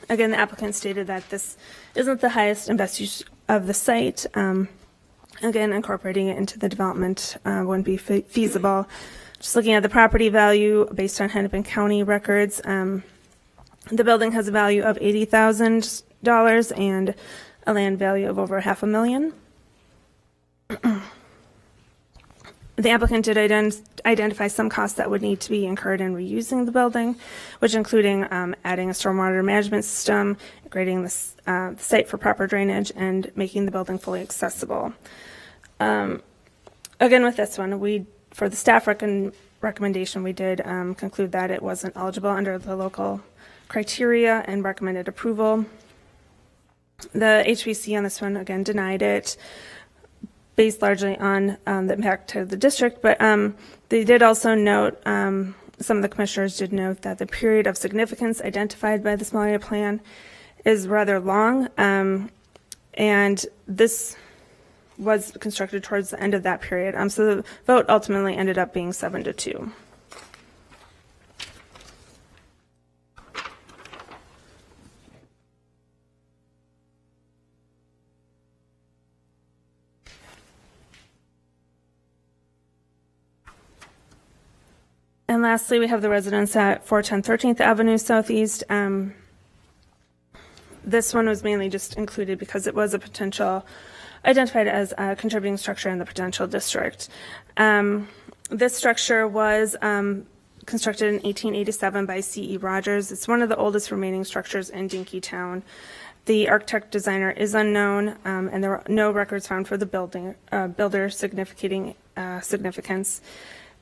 Speaker 9: the applicant stated that this isn't the highest and best use of the site. Again, incorporating it into the development wouldn't be feasible. Just looking at the property value based on Hennepin County records, the building has a value of $80,000 and a land value of over $500,000. The applicant did identify some costs that would need to be incurred in reusing the building, which including adding a stormwater management system, grading the site for proper drainage, and making the building fully accessible. Again, with this one, for the staff recommendation, we did conclude that it wasn't eligible under the local criteria and recommended approval. The HPC on this one, again, denied it, based largely on the impact to the district, but they did also note, some of the commissioners did note that the period of significance identified by the small area plan is rather long, and this was constructed towards the end of that period. So the vote ultimately ended up being 7-2. And lastly, we have the residents at 410 13th Avenue Southeast. This one was mainly just included because it was a potential, identified as a contributing structure in the potential district. This structure was constructed in 1887 by C.E. Rogers. It's one of the oldest remaining structures in Dinkytown. The architect designer is unknown, and there are no records found for the builder significance.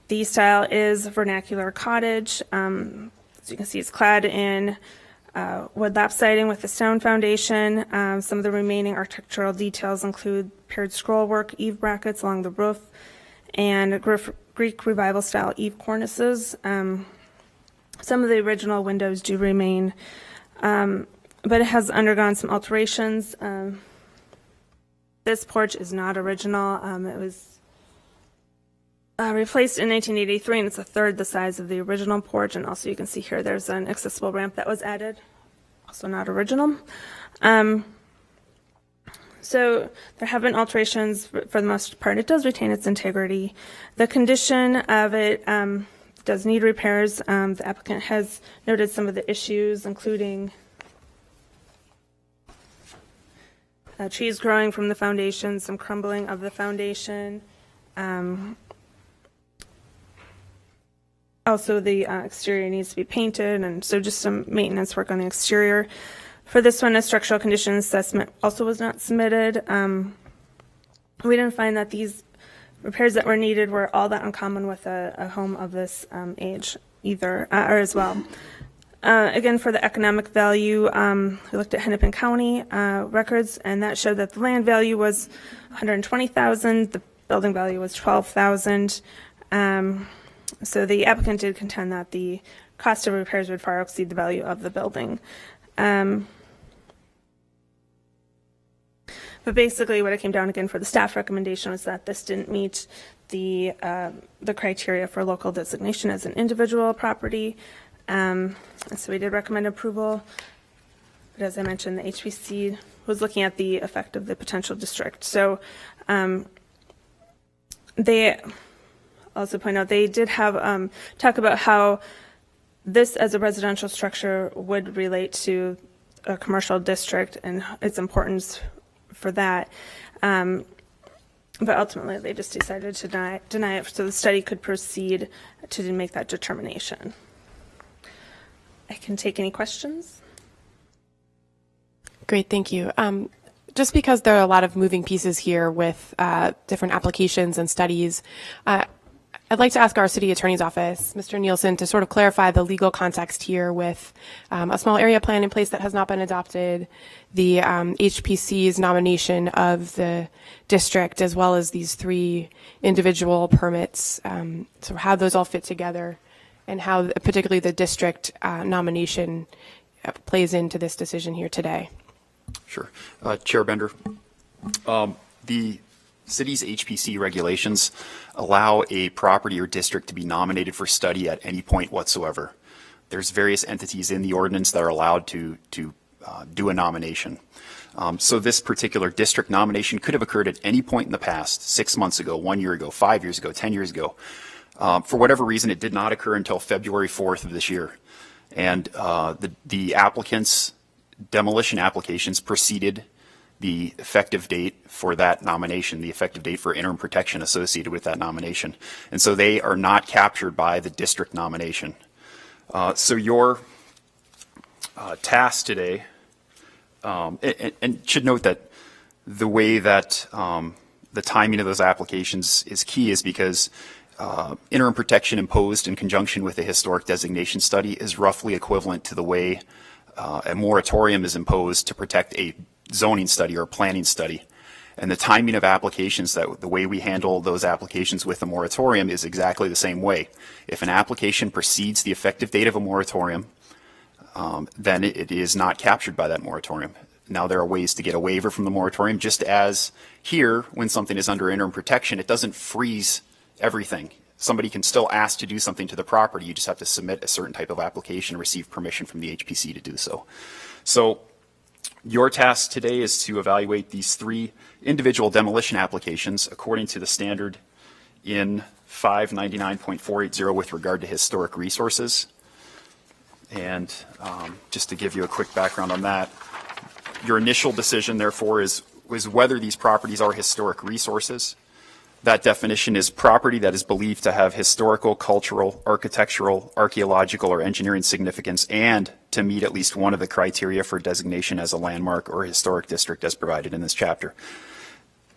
Speaker 9: The style is vernacular cottage. As you can see, it's clad in wood lap siding with a stone foundation. Some of the remaining architectural details include paired scrollwork, eave brackets along the roof, and Greek Revival style eave cornices. Some of the original windows do remain, but it has undergone some alterations. This porch is not original. It was replaced in 1983, and it's a third the size of the original porch. And also you can see here there's an accessible ramp that was added, also not original. So there have been alterations. For the most part, it does retain its integrity. The condition of it does need repairs. The applicant has noted some of the issues, including trees growing from the foundation, some crumbling of the foundation. Also, the exterior needs to be painted, and so just some maintenance work on the exterior. For this one, a structural condition assessment also was not submitted. We didn't find that these repairs that were needed were all that uncommon with a home of this age either, or as well. Again, for the economic value, we looked at Hennepin County records, and that showed that the land value was $120,000, the building value was $12,000. So the applicant did contend that the cost of repairs would far exceed the value of the building. But basically what it came down again for the staff recommendation was that this didn't meet the criteria for local designation as an individual property. And so we did recommend approval. But as I mentioned, the HPC was looking at the effect of the potential district. So they also point out they did have talk about how this as a residential structure would relate to a commercial district and its importance for that. But ultimately, they just decided to deny it so the study could proceed to make that determination. I can take any questions.
Speaker 1: Great, thank you. Just because there are a lot of moving pieces here with different applications and studies, I'd like to ask our city attorney's office, Mr. Nielsen, to sort of clarify the legal context here with a small area plan in place that has not been adopted, the HPC's nomination of the district, as well as these 3 individual permits, so how those all fit together, and how particularly the district nomination plays into this decision here today.
Speaker 8: Sure. Chair Bender, the city's HPC regulations allow a property or district to be nominated for study at any point whatsoever. There's various entities in the ordinance that are allowed to do a nomination. So this particular district nomination could have occurred at any point in the past, 6 months ago, 1 year ago, 5 years ago, 10 years ago. For whatever reason, it did not occur until February 4th of this year. And the applicants' demolition applications preceded the effective date for that nomination, the effective date for interim protection associated with that nomination. And so they are not captured by the district nomination. So your task today, and should note that the way that the timing of those applications is key is because interim protection imposed in conjunction with a historic designation study is roughly equivalent to the way a moratorium is imposed to protect a zoning study or a planning study. And the timing of applications, that the way we handle those applications with a moratorium is exactly the same way. If an application precedes the effective date of a moratorium, then it is not captured by that moratorium. Now, there are ways to get a waiver from the moratorium, just as here, when something is under interim protection, it doesn't freeze everything. Somebody can still ask to do something to the property. You just have to submit a certain type of application, receive permission from the HPC to do so. So your task today is to evaluate these 3 individual demolition applications according to the standard in 599.480 with regard to historic resources. And just to give you a quick background on that, your initial decision, therefore, is whether these properties are historic resources. That definition is property that is believed to have historical, cultural, architectural, archaeological, or engineering significance and to meet at least one of the criteria for designation as a landmark or historic district as provided in this chapter.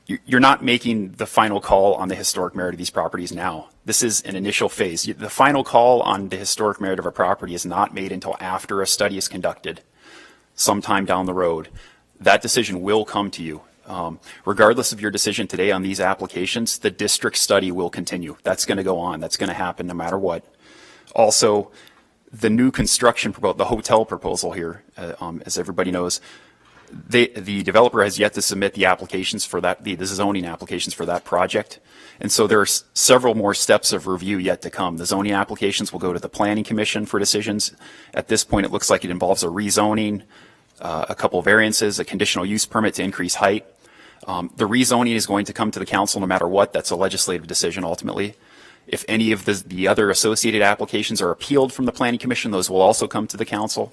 Speaker 8: You're not making the final call on the historic merit of these properties now. This is an initial phase. The final call on the historic merit of a property is not made until after a study is conducted sometime down the road. That decision will come to you. Regardless of your decision today on these applications, the district study will continue. That's going to go on. That's going to happen no matter what. Also, the new construction, the hotel proposal here, as everybody knows, the developer has yet to submit the applications for that, the zoning applications for that project. And so there are several more steps of review yet to come. The zoning applications will go to the Planning Commission for decisions. At this point, it looks like it involves a rezoning, a couple of variances, a conditional use permit to increase height. The rezoning is going to come to the council no matter what. That's a legislative decision ultimately. If any of the other associated applications are appealed from the Planning Commission, those will also come to the council.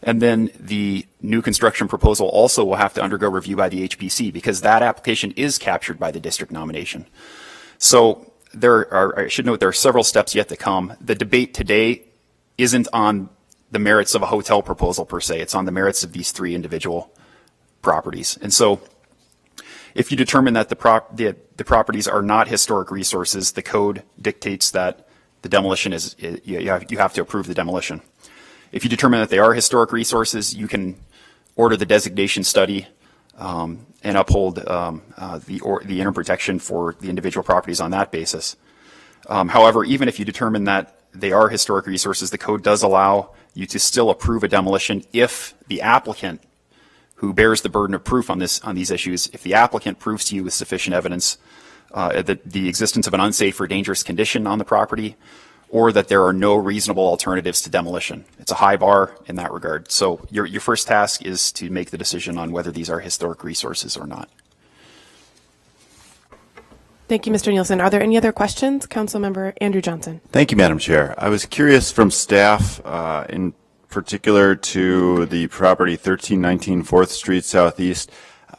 Speaker 8: And then the new construction proposal also will have to undergo review by the HPC because that application is captured by the district nomination. So I should note there are several steps yet to come. The debate today isn't on the merits of a hotel proposal per se. It's on the merits of these 3 individual properties. And so if you determine that the properties are not historic resources, the code dictates that the demolition is, you have to approve the demolition. If you determine that they are historic resources, you can order the designation study and uphold the interim protection for the individual properties on that basis. However, even if you determine that they are historic resources, the code does allow you to still approve a demolition if the applicant who bears the burden of proof on these issues, if the applicant proves to you with sufficient evidence that the existence of an unsafe or dangerous condition on the property, or that there are no reasonable alternatives to demolition. It's a high bar in that regard. So your first task is to make the decision on whether these are historic resources or not.
Speaker 1: Thank you, Mr. Nielsen. Are there any other questions? Councilmember Andrew Johnson.
Speaker 10: Thank you, Madam Chair. I was curious from staff, in particular to the property 1319 4th Street Southeast,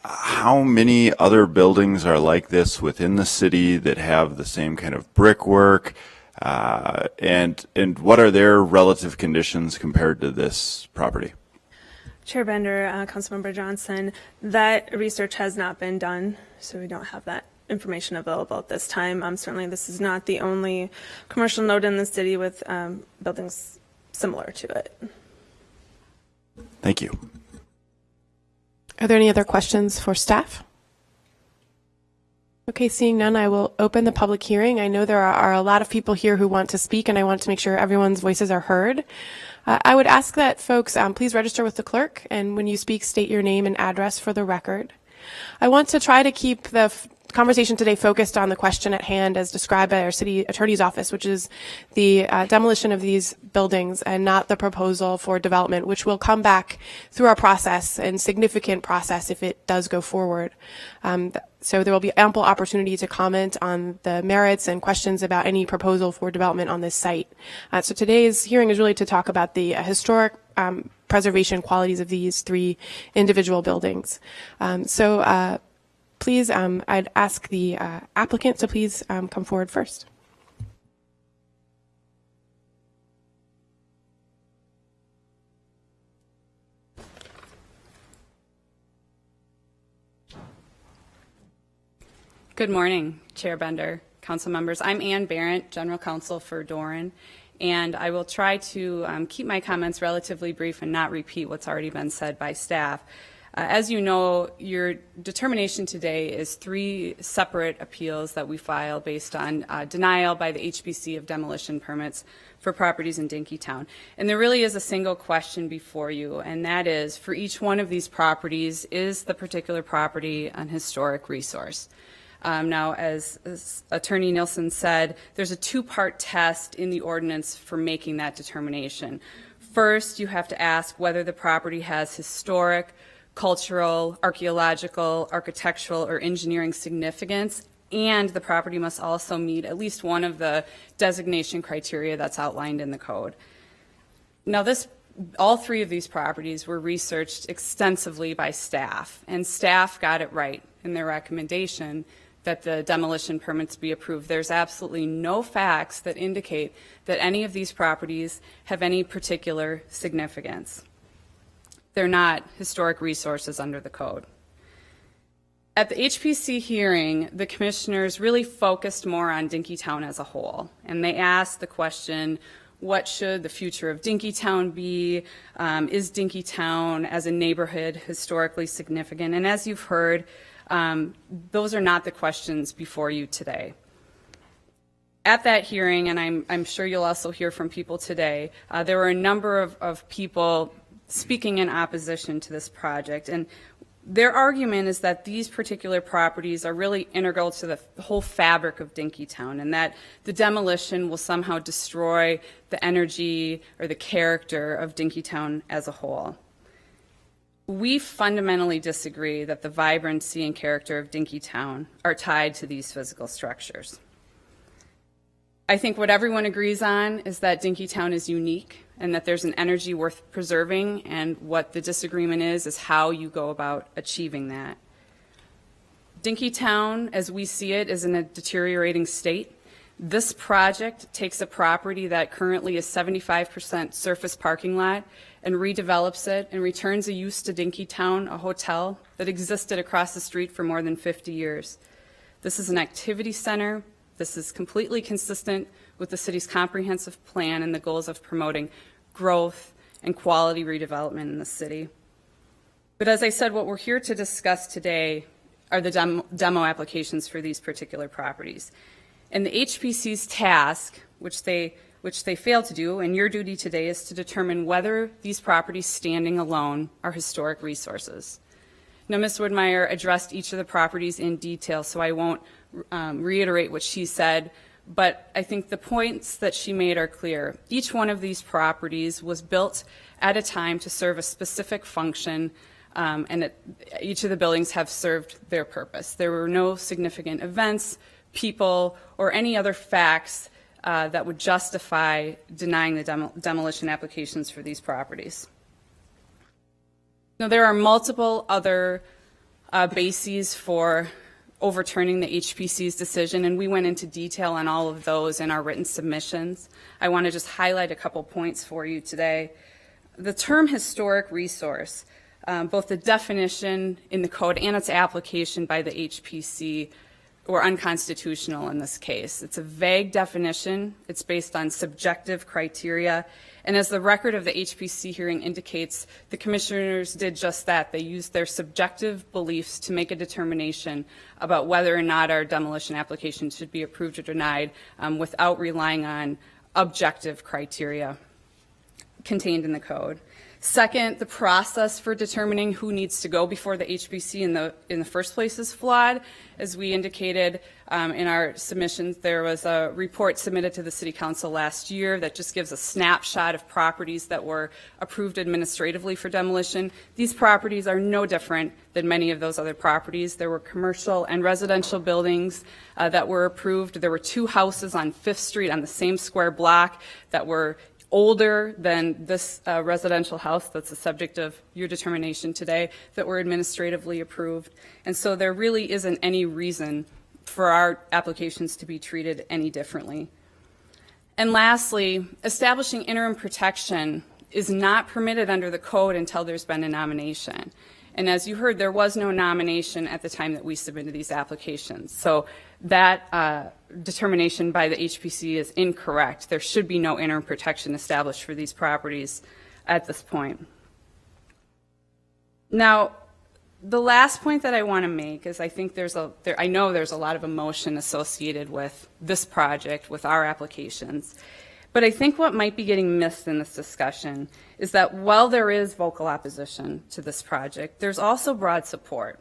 Speaker 10: how many other buildings are like this within the city that have the same kind of brickwork, and what are their relative conditions compared to this property?
Speaker 9: Chair Bender, Councilmember Johnson, that research has not been done, so we don't have that information available at this time. Certainly, this is not the only commercial node in the city with buildings similar to it.
Speaker 10: Thank you.
Speaker 1: Are there any other questions for staff? Okay, seeing none, I will open the public hearing. I know there are a lot of people here who want to speak, and I want to make sure everyone's voices are heard. I would ask that folks please register with the clerk, and when you speak, state your name and address for the record. I want to try to keep the conversation today focused on the question at hand as described by our city attorney's office, which is the demolition of these buildings and not the proposal for development, which will come back through our process and significant process if it does go forward. So there will be ample opportunity to comment on the merits and questions about any proposal for development on this site. So today's hearing is really to talk about the historic preservation qualities of these three individual buildings. Please, I'd ask the applicant to please come forward first.
Speaker 11: Good morning, Chair Bender, council members. I'm Ann Barrett, General Counsel for Doran, and I will try to keep my comments relatively brief and not repeat what's already been said by staff. As you know, your determination today is three separate appeals that we file based on denial by the HBC of demolition permits for properties in Dinkytown. And there really is a single question before you, and that is, for each one of these properties, is the particular property an historic resource? Now, as Attorney Nielsen said, there's a two-part test in the ordinance for making that determination. First, you have to ask whether the property has historic, cultural, archaeological, architectural, or engineering significance, and the property must also meet at least one of the designation criteria that's outlined in the code. Now, all three of these properties were researched extensively by staff, and staff got it right in their recommendation that the demolition permits be approved. There's absolutely no facts that indicate that any of these properties have any particular significance. They're not historic resources under the code. At the HPC hearing, the commissioners really focused more on Dinkytown as a whole, and they asked the question, what should the future of Dinkytown be? Is Dinkytown as a neighborhood historically significant? And as you've heard, those are not the questions before you today. At that hearing, and I'm sure you'll also hear from people today, there were a number of people speaking in opposition to this project, and their argument is that these particular properties are really integral to the whole fabric of Dinkytown, and that the demolition will somehow destroy the energy or the character of Dinkytown as a whole. We fundamentally disagree that the vibrancy and character of Dinkytown are tied to these physical structures. I think what everyone agrees on is that Dinkytown is unique and that there's an energy worth preserving, and what the disagreement is how you go about achieving that. Dinkytown, as we see it, is in a deteriorating state. This project takes a property that currently is 75% surface parking lot and redevelops it and returns a use to Dinkytown, a hotel that existed across the street for more than 50 years. This is an activity center. This is completely consistent with the city's comprehensive plan and the goals of promoting growth and quality redevelopment in the city. But as I said, what we're here to discuss today are the demo applications for these particular properties. And the HPC's task, which they failed to do, and your duty today, is to determine whether these properties standing alone are historic resources. Now, Ms. Woodmeyer addressed each of the properties in detail, so I won't reiterate what she said, but I think the points that she made are clear. Each one of these properties was built at a time to serve a specific function, and each of the buildings have served their purpose. There were no significant events, people, or any other facts that would justify denying the demolition applications for these properties. Now, there are multiple other bases for overturning the HPC's decision, and we went into detail on all of those in our written submissions. I want to just highlight a couple points for you today. The term historic resource, both the definition in the code and its application by the HPC, were unconstitutional in this case. It's a vague definition. It's based on subjective criteria. And as the record of the HPC hearing indicates, the commissioners did just that. They used their subjective beliefs to make a determination about whether or not our demolition application should be approved or denied without relying on objective criteria contained in the code. Second, the process for determining who needs to go before the HPC in the first place is flawed. As we indicated in our submissions, there was a report submitted to the City Council last year that just gives a snapshot of properties that were approved administratively for demolition. These properties are no different than many of those other properties. There were commercial and residential buildings that were approved. There were 2 houses on 5th Street on the same square block that were older than this residential house that's the subject of your determination today that were administratively approved. And so there really isn't any reason for our applications to be treated any differently. And lastly, establishing interim protection is not permitted under the code until there's been a nomination. And as you heard, there was no nomination at the time that we submitted these applications. So that determination by the HPC is incorrect. There should be no interim protection established for these properties at this point. Now, the last point that I want to make is I think I know there's a lot of emotion associated with this project, with our applications. But I think what might be getting missed in this discussion is that while there is vocal opposition to this project, there's also broad support.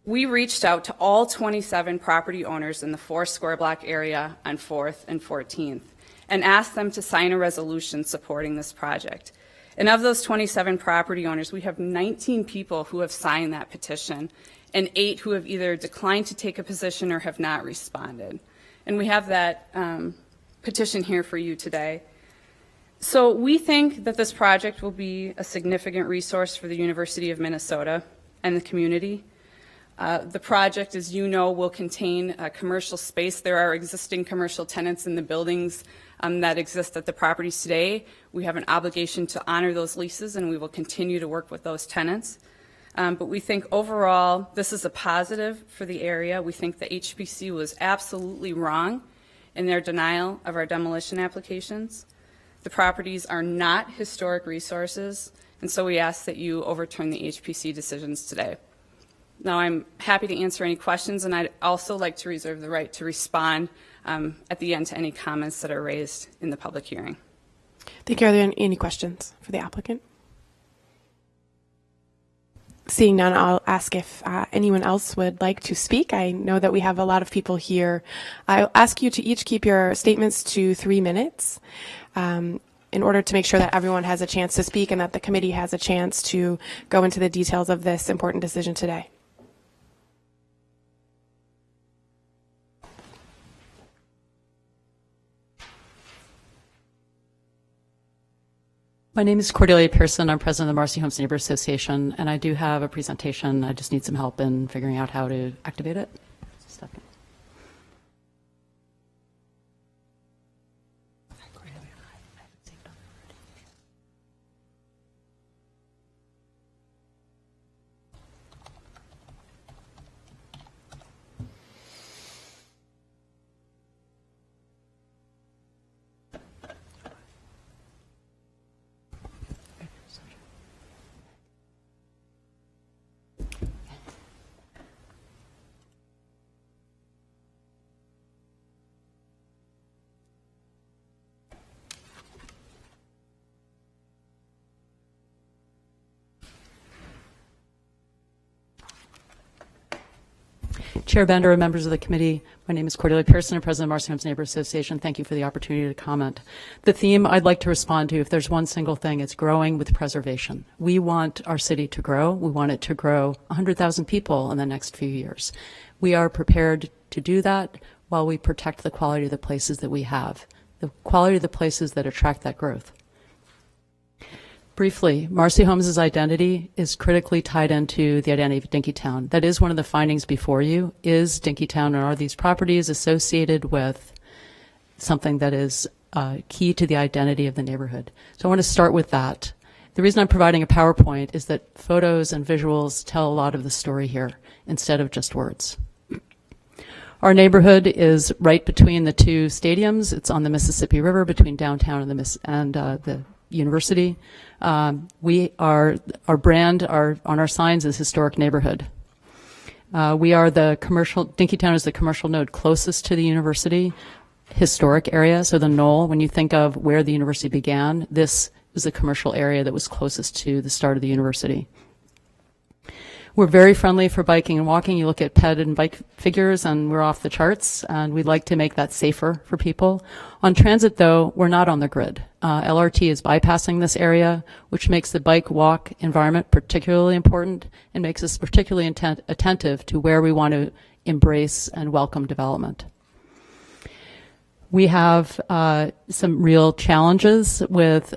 Speaker 11: We reached out to all 27 property owners in the 4 square block area on 4th and 14th and asked them to sign a resolution supporting this project. And of those 27 property owners, we have 19 people who have signed that petition and 8 who have either declined to take a position or have not responded. And we have that petition here for you today. So we think that this project will be a significant resource for the University of Minnesota and the community. The project, as you know, will contain a commercial space. There are existing commercial tenants in the buildings that exist at the properties today. We have an obligation to honor those leases, and we will continue to work with those tenants. But we think overall this is a positive for the area. We think the HPC was absolutely wrong in their denial of our demolition applications. The properties are not historic resources, and so we ask that you overturn the HPC decisions today. Now, I'm happy to answer any questions, and I'd also like to reserve the right to respond at the end to any comments that are raised in the public hearing.
Speaker 1: Thank you. Are there any questions for the applicant? Seeing none, I'll ask if anyone else would like to speak. I know that we have a lot of people here. I'll ask you to each keep your statements to 3 minutes in order to make sure that everyone has a chance to speak and that the committee has a chance to go into the details of this important decision today.
Speaker 12: My name is Cordelia Pearson. I'm president of the Marcy Homes Neighbor Association, and I do have a presentation. I just need some help in figuring out how to activate it. Just a second. Chair Bender and members of the committee, my name is Cordelia Pearson, I'm president of Marcy Homes Neighbor Association. Thank you for the opportunity to comment. The theme I'd like to respond to, if there's one single thing, it's growing with preservation. We want our city to grow. We want it to grow 100,000 people in the next few years. We are prepared to do that while we protect the quality of the places that we have, the quality of the places that attract that growth. Briefly, Marcy Holmes' identity is critically tied into the identity of Dinkytown. That is one of the findings before you, is Dinkytown, and are these properties associated with something that is key to the identity of the neighborhood. So I want to start with that. The reason I'm providing a PowerPoint is that photos and visuals tell a lot of the story here instead of just words. Our neighborhood is right between the two stadiums. It's on the Mississippi River between downtown and the university. Our brand on our signs is historic neighborhood. We are Dinkytown is the commercial node closest to the university historic area. So the knoll, when you think of where the university began, this is the commercial area that was closest to the start of the university. We're very friendly for biking and walking. You look at ped and bike figures and we're off the charts, and we'd like to make that safer for people. On transit, though, we're not on the grid. LRT is bypassing this area, which makes the bike walk environment particularly important and makes us particularly attentive to where we want to embrace and welcome development. We have some real challenges with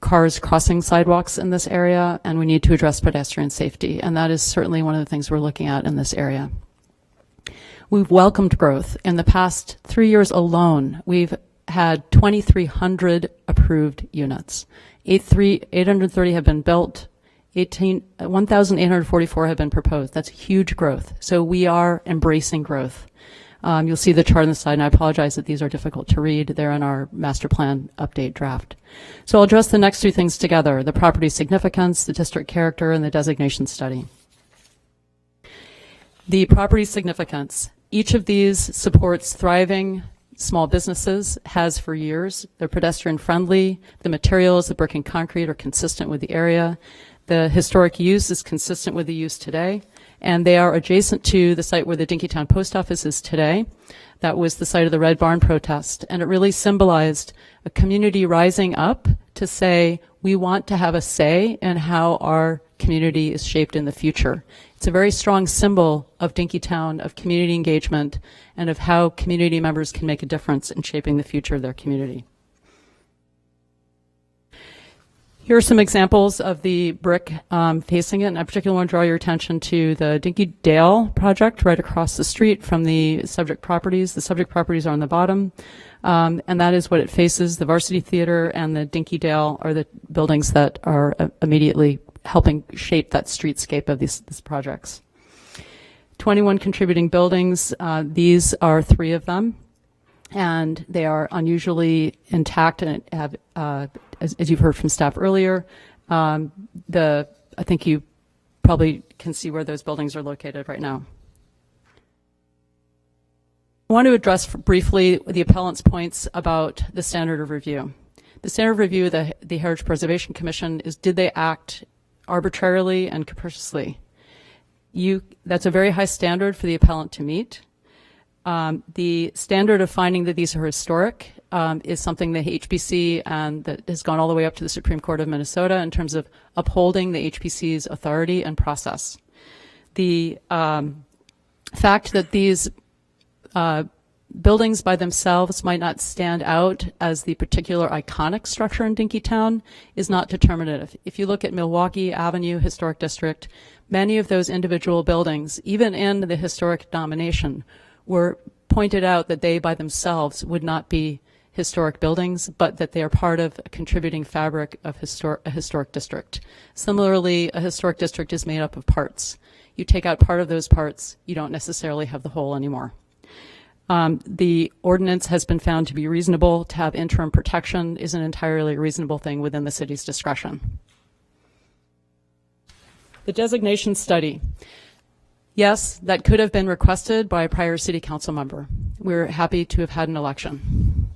Speaker 12: cars crossing sidewalks in this area, and we need to address pedestrian safety, and that is certainly one of the things we're looking at in this area. We've welcomed growth. In the past 3 years alone, we've had 2,300 approved units. 830 have been built, 1,844 have been proposed. That's huge growth. So we are embracing growth. You'll see the chart on the side, and I apologize that these are difficult to read. They're in our master plan update draft. So I'll address the next two things together, the property significance, the district character, and the designation study. The property significance. Each of these supports thriving small businesses, has for years. They're pedestrian friendly. The materials, the brick and concrete, are consistent with the area. The historic use is consistent with the use today. And they are adjacent to the site where the Dinkytown Post Office is today. That was the site of the Red Barn protest. And it really symbolized a community rising up to say, we want to have a say in how our community is shaped in the future. It's a very strong symbol of Dinkytown, of community engagement, and of how community members can make a difference in shaping the future of their community. Here are some examples of the brick facing it, and I particularly want to draw your attention to the Dinky Dale project right across the street from the subject properties. The subject properties are on the bottom, and that is what it faces. The Varsity Theater and the Dinky Dale are the buildings that are immediately helping shape that streetscape of these projects. 21 contributing buildings. These are 3 of them, and they are unusually intact and have as you've heard from staff earlier, I think you probably can see where those buildings are located right now. I want to address briefly the appellant's points about the standard of review. The standard of review of the Heritage Preservation Commission is, did they act arbitrarily and capriciously? That's a very high standard for the appellant to meet. The standard of finding that these are historic is something that HPC and that has gone all the way up to the Supreme Court of Minnesota in terms of upholding the HPC's authority and process. The fact that these buildings by themselves might not stand out as the particular iconic structure in Dinkytown is not determinative. If you look at Milwaukee Avenue Historic District, many of those individual buildings, even in the historic nomination, were pointed out that they by themselves would not be historic buildings, but that they are part of a contributing fabric of a historic district. Similarly, a historic district is made up of parts. You take out part of those parts, you don't necessarily have the whole anymore. The ordinance has been found to be reasonable. To have interim protection is an entirely reasonable thing within the city's discretion. The designation study. Yes, that could have been requested by a prior city council member. We're happy to have had an election.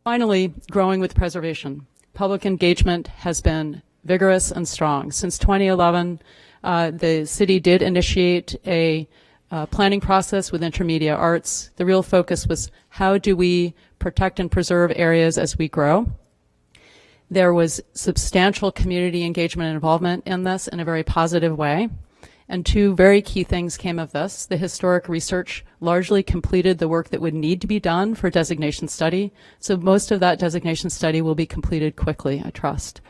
Speaker 12: Finally, growing with preservation. Public engagement has been vigorous and strong. Since 2011, the city did initiate a planning process with Intermedia Arts. The real focus was, how do we protect and preserve areas as we grow? There was substantial community engagement and involvement in this in a very positive way. And two very key things came of this. The historic research largely completed the work that would need to be done for designation study. So most of that designation study will be completed quickly, I trust.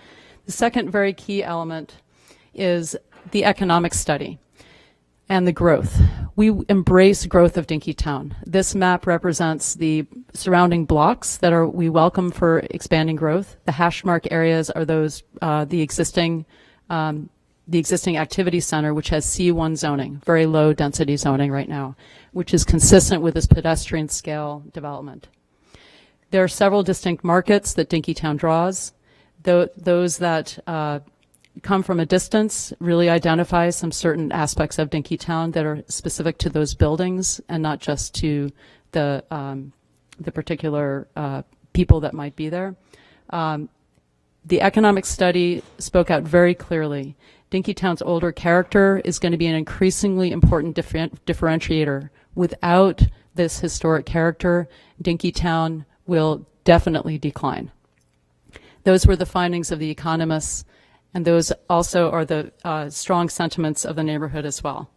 Speaker 12: The second very key element is the economic study and the growth. We embrace growth of Dinkytown. This map represents the surrounding blocks that we welcome for expanding growth. The hash mark areas are those the existing activity center, which has C1 zoning, very low density zoning right now, which is consistent with this pedestrian scale development. There are several distinct markets that Dinkytown draws. Those that come from a distance really identify some certain aspects of Dinkytown that are specific to those buildings and not just to the particular people that might be there. The economic study spoke out very clearly. Dinkytown's older character is going to be an increasingly important differentiator. Without this historic character, Dinkytown will definitely decline. Those were the findings of the economists, and those also are the strong sentiments of the neighborhood as well.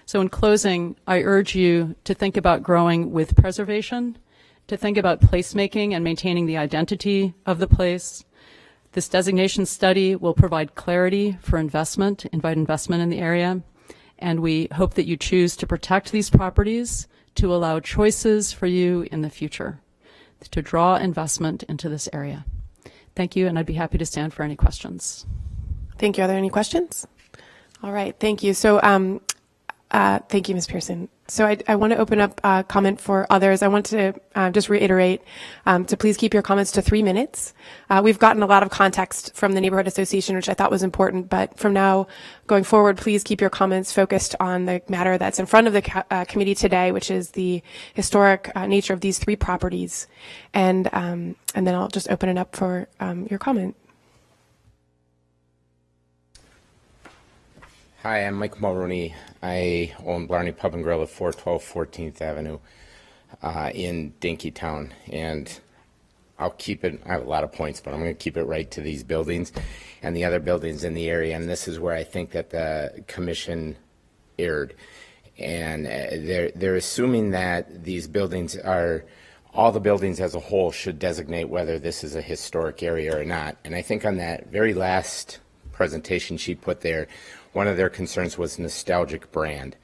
Speaker 12: So in closing, I urge you to think about growing with preservation, to think about placemaking and maintaining the identity of the place. This designation study will provide clarity for investment, invite investment in the area, and we hope that you choose to protect these properties to allow choices for you in the future, to draw investment into this area. Thank you, and I'd be happy to stand for any questions.
Speaker 1: Thank you. Are there any questions? All right. Thank you. So, thank you, Ms. Pearson. So I want to open up comment for others. I want to just reiterate to please keep your comments to 3 minutes. We've gotten a lot of context from the Neighborhood Association, which I thought was important, but from now going forward, please keep your comments focused on the matter that's in front of the committee today, which is the historic nature of these 3 properties. And then I'll just open it up for your comment.
Speaker 2: Hi, I'm Mike Mulrooney. I own Blarney Pub and Grill at 412 14th Avenue in Dinkytown. And I'll keep it, I have a lot of points, but I'm going to keep it right to these buildings and the other buildings in the area. And this is where I think that the commission erred. And they're assuming that these buildings are, all the buildings as a whole should designate whether this is a historic area or not. And I think on that very last presentation she put there, one of their concerns was nostalgic brand.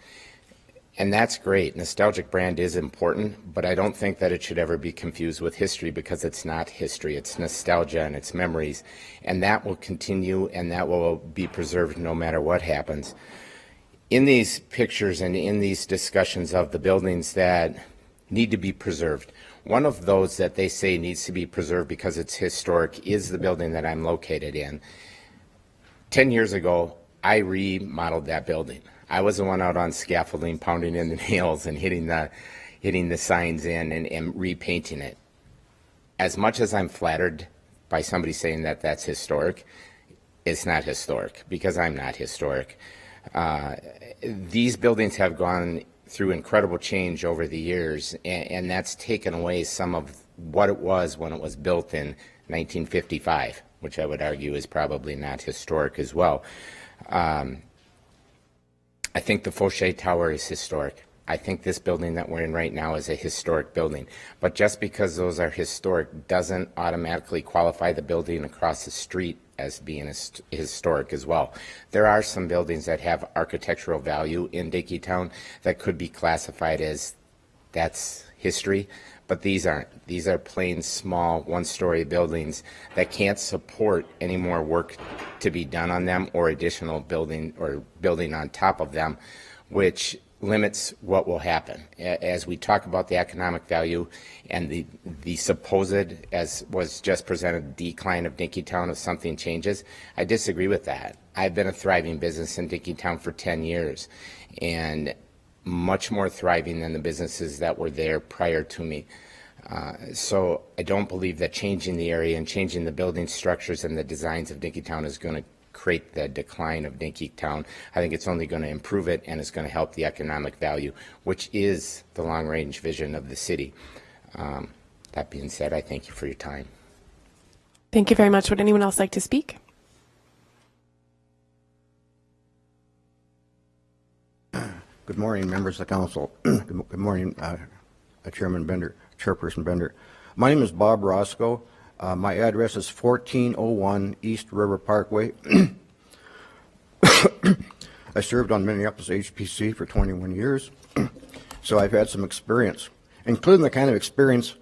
Speaker 2: And that's great. Nostalgic brand is important, but I don't think that it should ever be confused with history, because it's not history. It's nostalgia and it's memories. And that will continue, and that will be preserved no matter what happens. In these pictures and in these discussions of the buildings that need to be preserved, one of those that they say needs to be preserved because it's historic is the building that I'm located in. 10 years ago, I remodeled that building. I was the one out on scaffolding, pounding in the nails and hitting the signs in and repainting it. As much as I'm flattered by somebody saying that that's historic, it's not historic, because I'm not historic. These buildings have gone through incredible change over the years, and that's taken away some of what it was when it was built in 1955, which I would argue is probably not historic as well. I think the Fauché Tower is historic. I think this building that we're in right now is a historic building. But just because those are historic doesn't automatically qualify the building across the street as being historic as well. There are some buildings that have architectural value in Dinkytown that could be classified as that's history, but these aren't. These are plain, small, one-story buildings that can't support any more work to be done on them or additional building or building on top of them, which limits what will happen. As we talk about the economic value and the supposed, as was just presented, decline of Dinkytown if something changes, I disagree with that. I've been a thriving business in Dinkytown for 10 years, and much more thriving than the businesses that were there prior to me. So I don't believe that changing the area and changing the building structures and the designs of Dinkytown is going to create the decline of Dinkytown. I think it's only going to improve it, and it's going to help the economic value, which is the long-range vision of the city. That being said, I thank you for your time.
Speaker 1: Thank you very much. Would anyone else like to speak?
Speaker 13: Good morning, members of the council. Good morning, Chairman Bender, Chairperson Bender. My name is Bob Roscoe. My address is 1401 East River Parkway. I served on Minneapolis HPC for 21 years, so I've had some experience, including the kind of experience.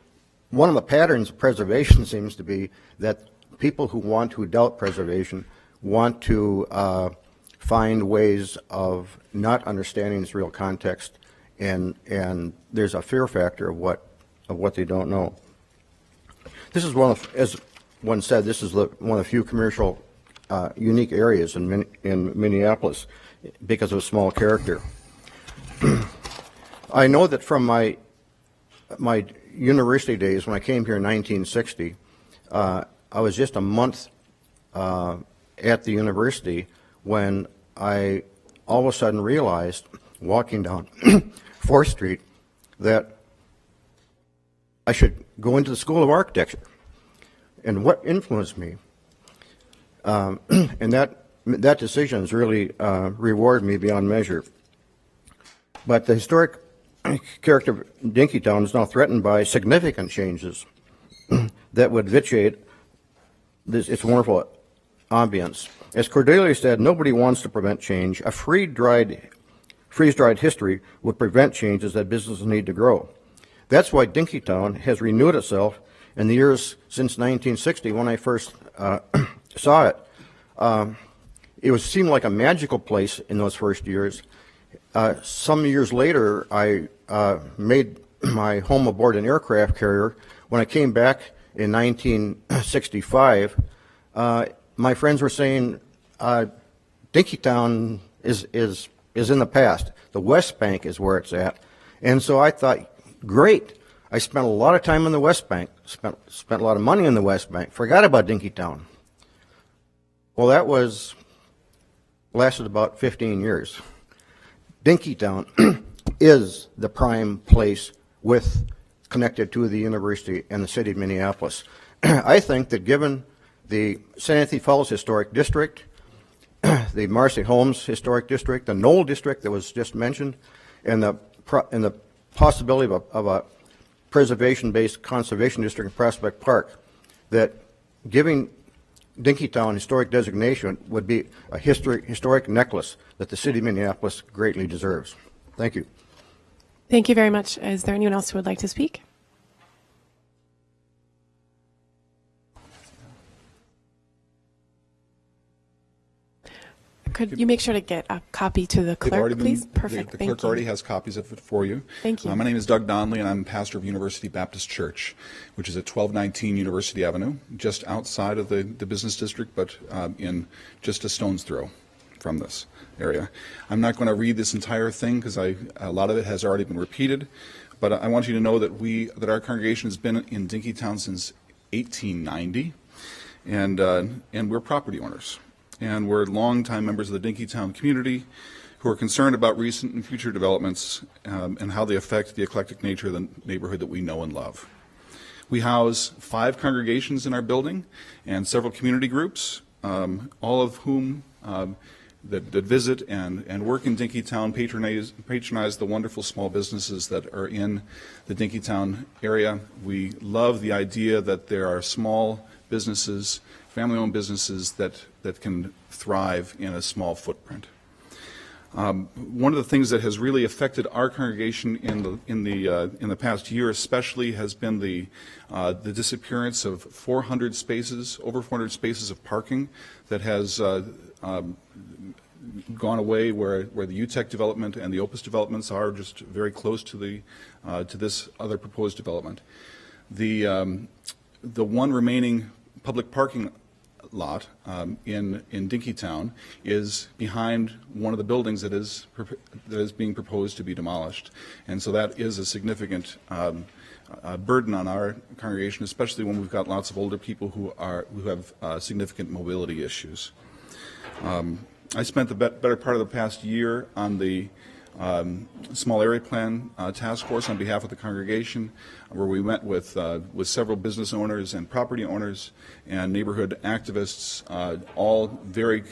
Speaker 13: One of the patterns of preservation seems to be that people who doubt preservation want to find ways of not understanding its real context, and there's a fear factor of what they don't know. This is as one said, this is one of the few commercial unique areas in Minneapolis because of small character. I know that from my university days when I came here in 1960, I was just a month at the university when I all of a sudden realized, walking down 4th Street, that I should go into the School of Architecture. And what influenced me, and that decision has really rewarded me beyond measure. But the historic character of Dinkytown is now threatened by significant changes that would vitiate its wonderful ambience. As Cordelia said, nobody wants to prevent change. A freeze-dried history would prevent changes that businesses need to grow. That's why Dinkytown has renewed itself in the years since 1960 when I first saw it. It seemed like a magical place in those first years. Some years later, I made my home aboard an aircraft carrier. When I came back in 1965, my friends were saying, Dinkytown is in the past. The West Bank is where it's at. And so I thought, great. I spent a lot of time in the West Bank, spent a lot of money in the West Bank, forgot about Dinkytown. Well, that lasted about 15 years. Dinkytown is the prime place connected to the university and the city of Minneapolis. I think that given the St. Anthony Falls Historic District, the Marcy Holmes Historic District, the Knoll District that was just mentioned, and the possibility of a preservation-based conservation district in Prospect Park, that giving Dinkytown historic designation would be a historic necklace that the city of Minneapolis greatly deserves. Thank you.
Speaker 1: Thank you very much. Is there anyone else who would like to speak? Could you make sure to get a copy to the clerk, please? Perfect.
Speaker 14: The
Speaker 1: Thank
Speaker 14: clerk
Speaker 1: you.
Speaker 14: already has copies of it for you.
Speaker 1: Thank you.
Speaker 14: My name is Doug Donnelly, and I'm pastor of University Baptist Church, which is at 1219 University Avenue, just outside of the business district, but in just a stone's throw from this area. I'm not going to read this entire thing because a lot of it has already been repeated, but I want you to know that our congregation has been in Dinkytown since 1890, and we're property owners. And we're longtime members of the Dinkytown community who are concerned about recent and future developments and how they affect the eclectic nature of the neighborhood that we know and love. We house 5 congregations in our building and several community groups, all of whom that visit and work in Dinkytown, patronize the wonderful small businesses that are in the Dinkytown area. We love the idea that there are small businesses, family-owned businesses that can thrive in a small footprint. One of the things that has really affected our congregation in the past year, especially, has been the disappearance of 400 spaces, over 400 spaces of parking that has gone away where the UTEC development and the Opus developments are just very close to this other proposed development. The one remaining public parking lot in Dinkytown is behind one of the buildings that is being proposed to be demolished, and so that is a significant burden on our congregation, especially when we've got lots of older people who have significant mobility issues. I spent the better part of the past year on the small area plan task force on behalf of the congregation, where we met with several business owners and property owners and neighborhood activists, all very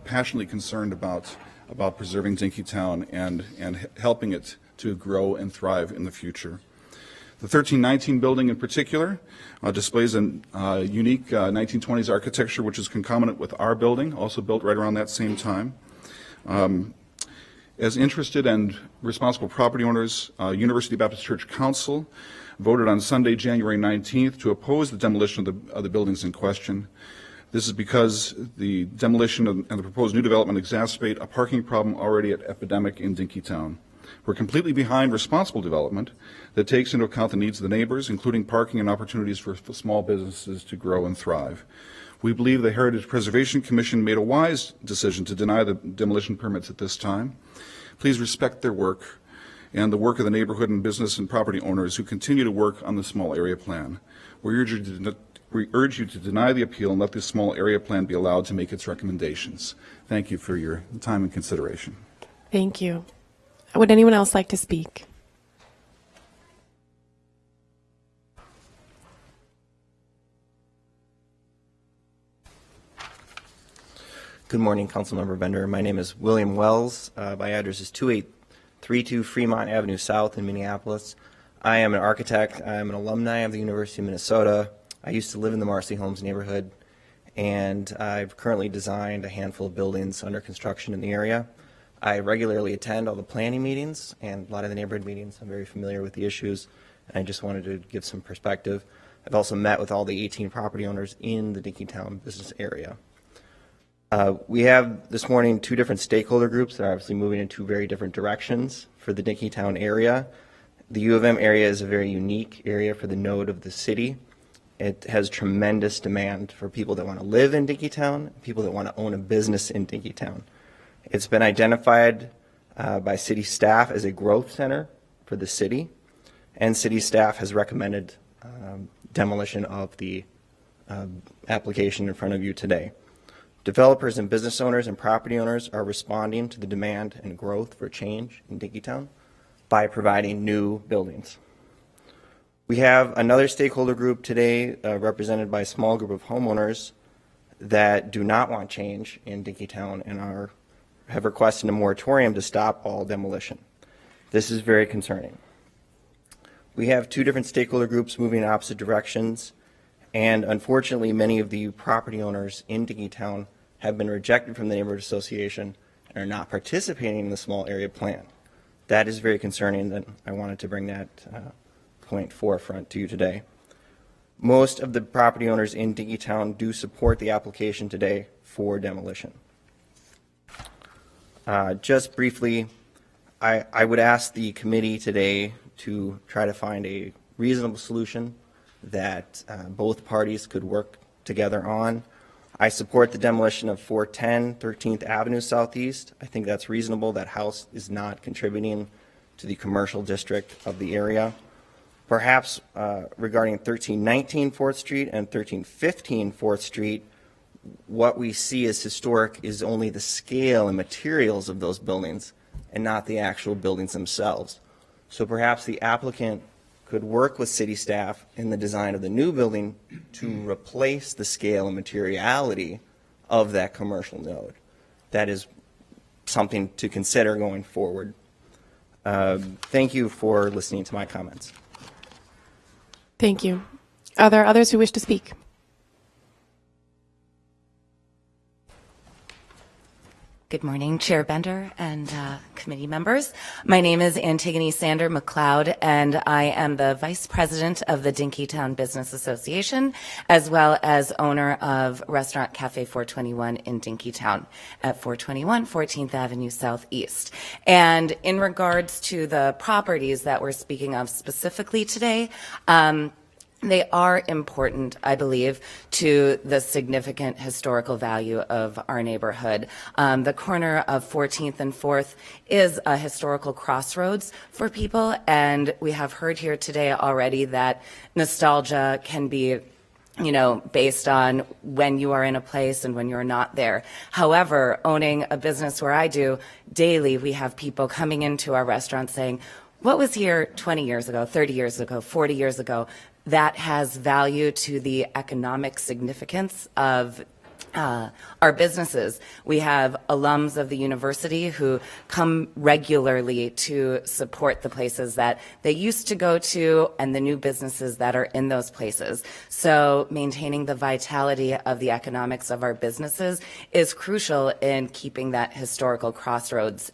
Speaker 14: passionately concerned about about preserving Dinkytown and helping it to grow and thrive in the future. The 1319 building in particular displays a unique 1920s architecture which is concomitant with our building, also built right around that same time. As interested and responsible property owners, University Baptist Church Council voted on Sunday, January 19th to oppose the demolition of the buildings in question. This is because the demolition and the proposed new development exacerbate a parking problem already at epidemic in Dinkytown. We're completely behind responsible development that takes into account the needs of the neighbors, including parking and opportunities for small businesses to grow and thrive. We believe the Heritage Preservation Commission made a wise decision to deny the demolition permits at this time. Please respect their work and the work of the neighborhood and business and property owners who continue to work on the small area plan. We urge you to deny the appeal and let this small area plan be allowed to make its recommendations. Thank you for your time and consideration.
Speaker 1: Thank you. Would anyone else like to speak?
Speaker 15: Good morning, Councilmember Bender. My name is William Wells. My address is 2832 Fremont Avenue South in Minneapolis. I am an architect. I'm an alumni of the University of Minnesota. I used to live in the Marcy Holmes neighborhood, and I've currently designed a handful of buildings under construction in the area. I regularly attend all the planning meetings and a lot of the neighborhood meetings. I'm very familiar with the issues, and I just wanted to give some perspective. I've also met with all the 18 property owners in the Dinkytown business area. We have this morning two different stakeholder groups that are obviously moving in two very different directions for the Dinkytown area. The U of M area is a very unique area for the node of the city. It has tremendous demand for people that want to live in Dinkytown, people that want to own a business in Dinkytown. It's been identified by city staff as a growth center for the city, and city staff has recommended demolition of the application in front of you today. Developers and business owners and property owners are responding to the demand and growth for change in Dinkytown by providing new buildings. We have another stakeholder group today represented by a small group of homeowners that do not want change in Dinkytown and have requested a moratorium to stop all demolition. This is very concerning. We have two different stakeholder groups moving in opposite directions, and unfortunately many of the property owners in Dinkytown have been rejected from the neighborhood association and are not participating in the small area plan. That is very concerning, and I wanted to bring that point forefront to you today. Most of the property owners in Dinkytown do support the application today for demolition. Just briefly, I would ask the committee today to try to find a reasonable solution that both parties could work together on. I support the demolition of 410 13th Avenue Southeast. I think that's reasonable. That house is not contributing to the commercial district of the area. Perhaps regarding 1319 4th Street and 1315 4th Street, what we see as historic is only the scale and materials of those buildings and not the actual buildings themselves. So perhaps the applicant could work with city staff in the design of the new building to replace the scale and materiality of that commercial node. That is something to consider going forward. Thank you for listening to my comments.
Speaker 1: Thank you. Are there others who wish to speak?
Speaker 16: Good morning, Chair Bender and committee members. My name is Antigone Sander McLeod, and I am the Vice President of the Dinkytown Business Association, as well as owner of Restaurant Cafe 421 in Dinkytown at 421 14th Avenue Southeast. And in regards to the properties that we're speaking of specifically today, they are important, I believe, to the significant historical value of our neighborhood. The corner of 14th and 4th is a historical crossroads for people, and we have heard here today already that nostalgia can be based on when you are in a place and when you're not there. However, owning a business where I do, daily we have people coming into our restaurant saying, what was here 20 years ago, 30 years ago, 40 years ago? That has value to the economic significance of our businesses. We have alums of the university who come regularly to support the places that they used to go to and the new businesses that are in those places. So maintaining the vitality of the economics of our businesses is crucial in keeping that historical crossroads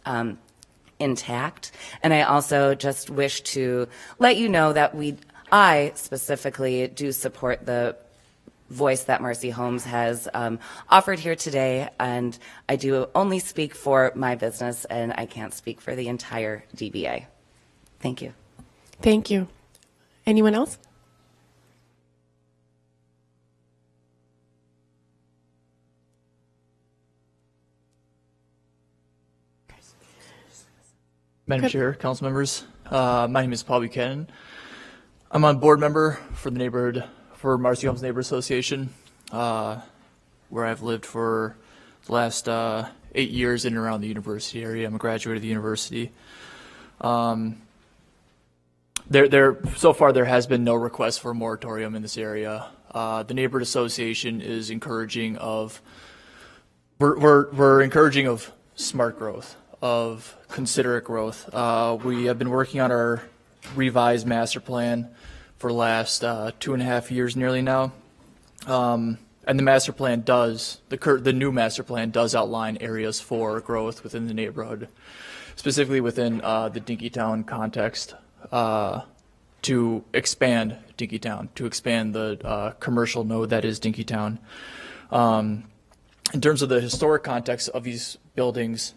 Speaker 16: intact. And I also just wish to let you know that I specifically do support the voice that Marcy Holmes has offered here today, and I do only speak for my business, and I can't speak for the entire DBA. Thank you.
Speaker 1: Thank you. Anyone else?
Speaker 17: Madam Chair, council members, my name is Paul Buchanan. I'm on board member for Marcy Holmes Neighborhood Association, where I've lived for the last 8 years in and around the university area. I'm a graduate of the university. So far there has been no request for a moratorium in this area. The neighborhood association is encouraging of, we're encouraging of smart growth, of considerate growth. We have been working on our revised master plan for the last 2.5 years nearly now. And the master plan the new master plan does outline areas for growth within the neighborhood, specifically within the Dinkytown context, to expand Dinkytown, to expand the commercial node that is Dinkytown. In terms of the historic context of these buildings,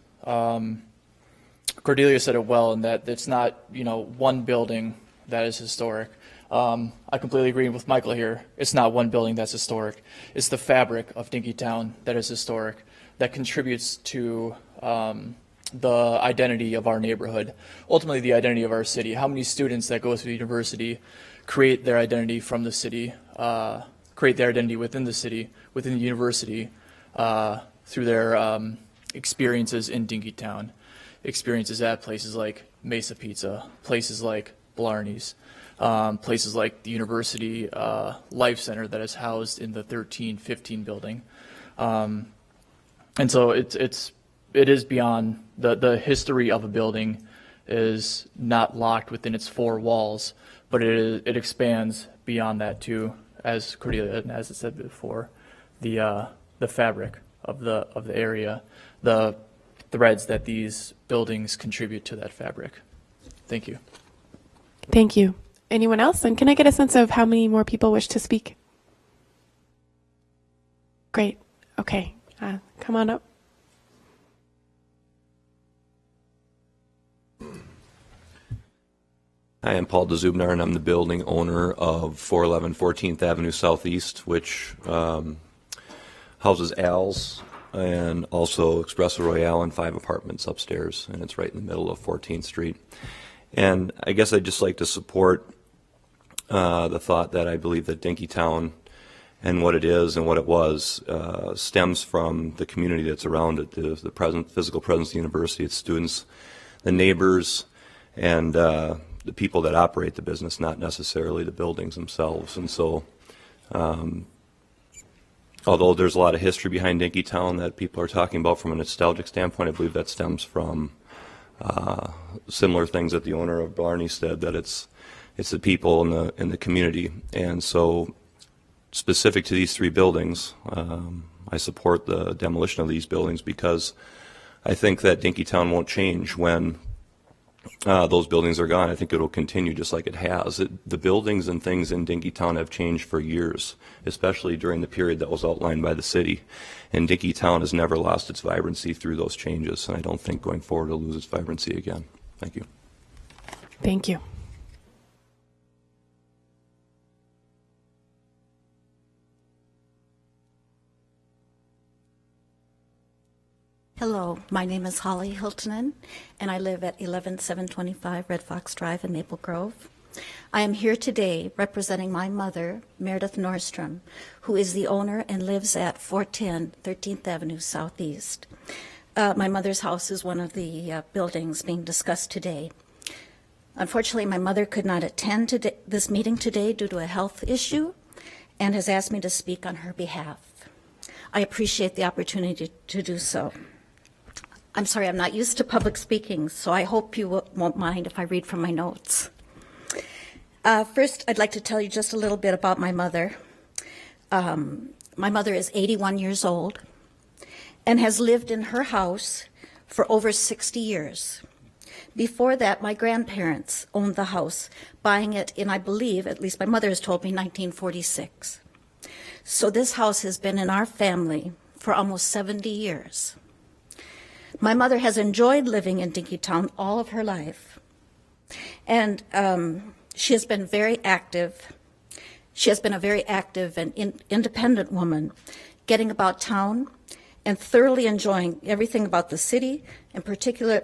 Speaker 17: Cordelia said it well in that it's not, one building that is historic. I completely agree with Michael here. It's not one building that's historic. It's the fabric of Dinkytown that is historic, that contributes to the identity of our neighborhood, ultimately the identity of our city. How many students that go to the university create their identity from the city, create their identity within the city, within the university, through their experiences in Dinkytown, experiences at places like Mesa Pizza, places like Blarney's, places like the University Life Center that is housed in the 1315 building. And so it is beyond the history of a building is not locked within its four walls, but it expands beyond that too, as Cordelia has said before, the fabric of the area, the threads that these buildings contribute to that fabric. Thank you.
Speaker 1: Thank you. Anyone else? And can I get a sense of how many more people wish to speak? Great. Okay. Come on up.
Speaker 18: Hi, I'm Paul DeZubnar, and I'm the building owner of 411 14th Avenue Southeast, which houses Al's and also Espresso Royale and 5 apartments upstairs, and it's right in the middle of 14th Street. And I guess I'd just like to support the thought that I believe that Dinkytown and what it is and what it was stems from the community that's around it, the physical presence of the university, its students, the neighbors, and the people that operate the business, not necessarily the buildings themselves. And so although there's a lot of history behind Dinkytown that people are talking about from a nostalgic standpoint, I believe that stems from similar things that the owner of Blarney said, that it's the people in the community. And so specific to these 3 buildings, I support the demolition of these buildings because I think that Dinkytown won't change when those buildings are gone. I think it will continue just like it has. The buildings and things in Dinkytown have changed for years, especially during the period that was outlined by the city. And Dinkytown has never lost its vibrancy through those changes, and I don't think going forward it'll lose its vibrancy again. Thank you.
Speaker 1: Thank you.
Speaker 19: Hello, my name is Holly Hiltonen, and I live at 11725 Red Fox Drive in Maple Grove. I am here today representing my mother, Meredith Nordstrom, who is the owner and lives at 410 13th Avenue Southeast. My mother's house is one of the buildings being discussed today. Unfortunately, my mother could not attend this meeting today due to a health issue and has asked me to speak on her behalf. I appreciate the opportunity to do so. I'm sorry, I'm not used to public speaking, so I hope you won't mind if I read from my notes. First, I'd like to tell you just a little bit about my mother. My mother is 81 years old and has lived in her house for over 60 years. Before that, my grandparents owned the house, buying it in, I believe, at least my mother has told me, 1946. So this house has been in our family for almost 70 years. My mother has enjoyed living in Dinkytown all of her life. And she has been very active. She has been a very active and independent woman, getting about town and thoroughly enjoying everything about the city, in particular,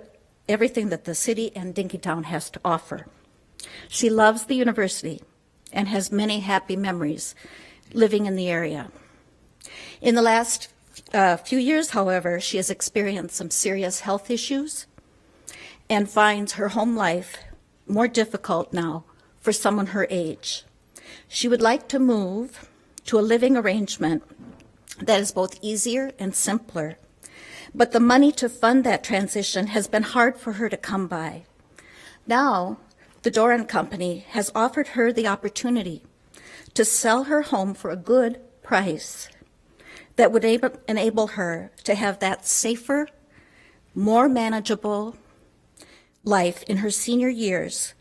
Speaker 19: everything that the city and Dinkytown has to offer. She loves the university and has many happy memories living in the area. In the last few years, however, she has experienced some serious health issues and finds her home life more difficult now for someone her age. She would like to move to a living arrangement that is both easier and simpler, but the money to fund that transition has been hard for her to come by. Now, the Doran Company has offered her the opportunity to sell her home for a good price that would enable her to have that safer, more manageable life in her senior years,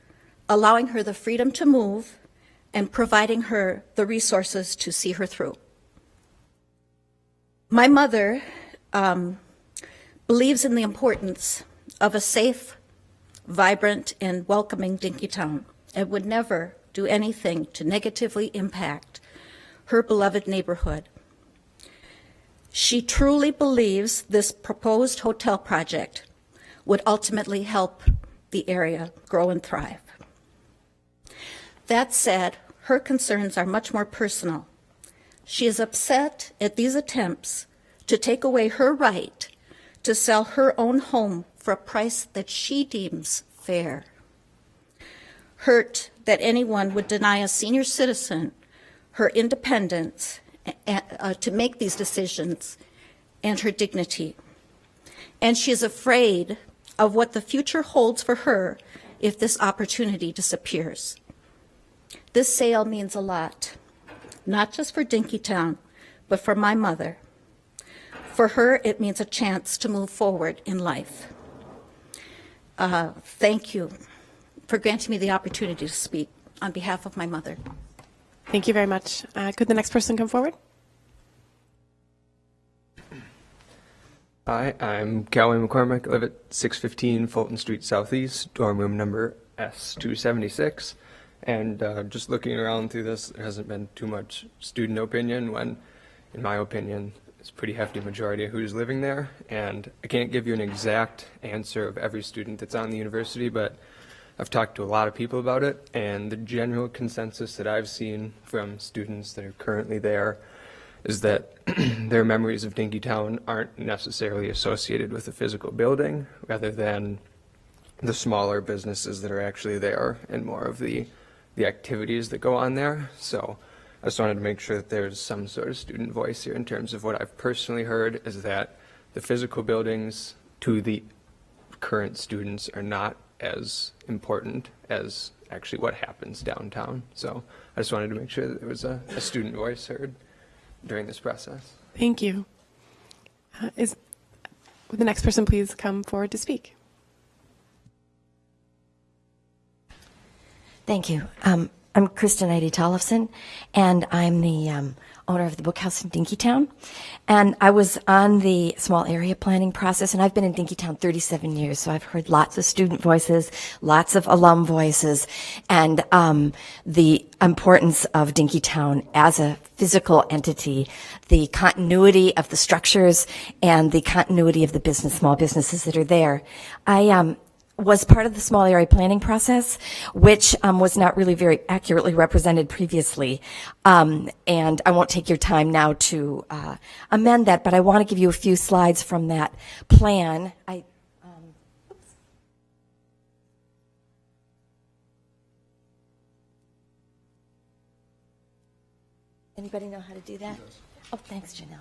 Speaker 19: allowing her the freedom to move and providing her the resources to see her through. My mother believes in the importance of a safe, vibrant, and welcoming Dinkytown and would never do anything to negatively impact her beloved neighborhood. She truly believes this proposed hotel project would ultimately help the area grow and thrive. That said, her concerns are much more personal. She is upset at these attempts to take away her right to sell her own home for a price that she deems fair. Hurt that anyone would deny a senior citizen her independence to make these decisions and her dignity. And she is afraid of what the future holds for her if this opportunity disappears. This sale means a lot, not just for Dinkytown, but for my mother. For her, it means a chance to move forward in life. Thank you for granting me the opportunity to speak on behalf of my mother.
Speaker 1: Thank you very much. Could the next person come forward?
Speaker 20: Hi, I'm Calvin McCormick. I live at 615 Fulton Street Southeast, dorm room number S276. And just looking around through this, there hasn't been too much student opinion when, in my opinion, it's a pretty hefty majority of who's living there. And I can't give you an exact answer of every student that's on the university, but I've talked to a lot of people about it, and the general consensus that I've seen from students that are currently there is that their memories of Dinkytown aren't necessarily associated with the physical building, rather than the smaller businesses that are actually there and more of the activities that go on there. So I just wanted to make sure that there's some sort of student voice here in terms of what I've personally heard is that the physical buildings to the current students are not as important as actually what happens downtown. So I just wanted to make sure that there was a student voice heard during this process.
Speaker 1: Thank you. Would the next person please come forward to speak?
Speaker 21: Thank you. I'm Kristen Eide Tollefson, and I'm the owner of the Bookhouse in Dinkytown. And I was on the small area planning process, and I've been in Dinkytown 37 years, so I've heard lots of student voices, lots of alum voices, and the importance of Dinkytown as a physical entity, the continuity of the structures, and the continuity of the small businesses that are there. I was part of the small area planning process, which was not really very accurately represented previously. And I won't take your time now to amend that, but I want to give you a few slides from that plan. Anybody know how to do that? Oh, thanks, Janelle.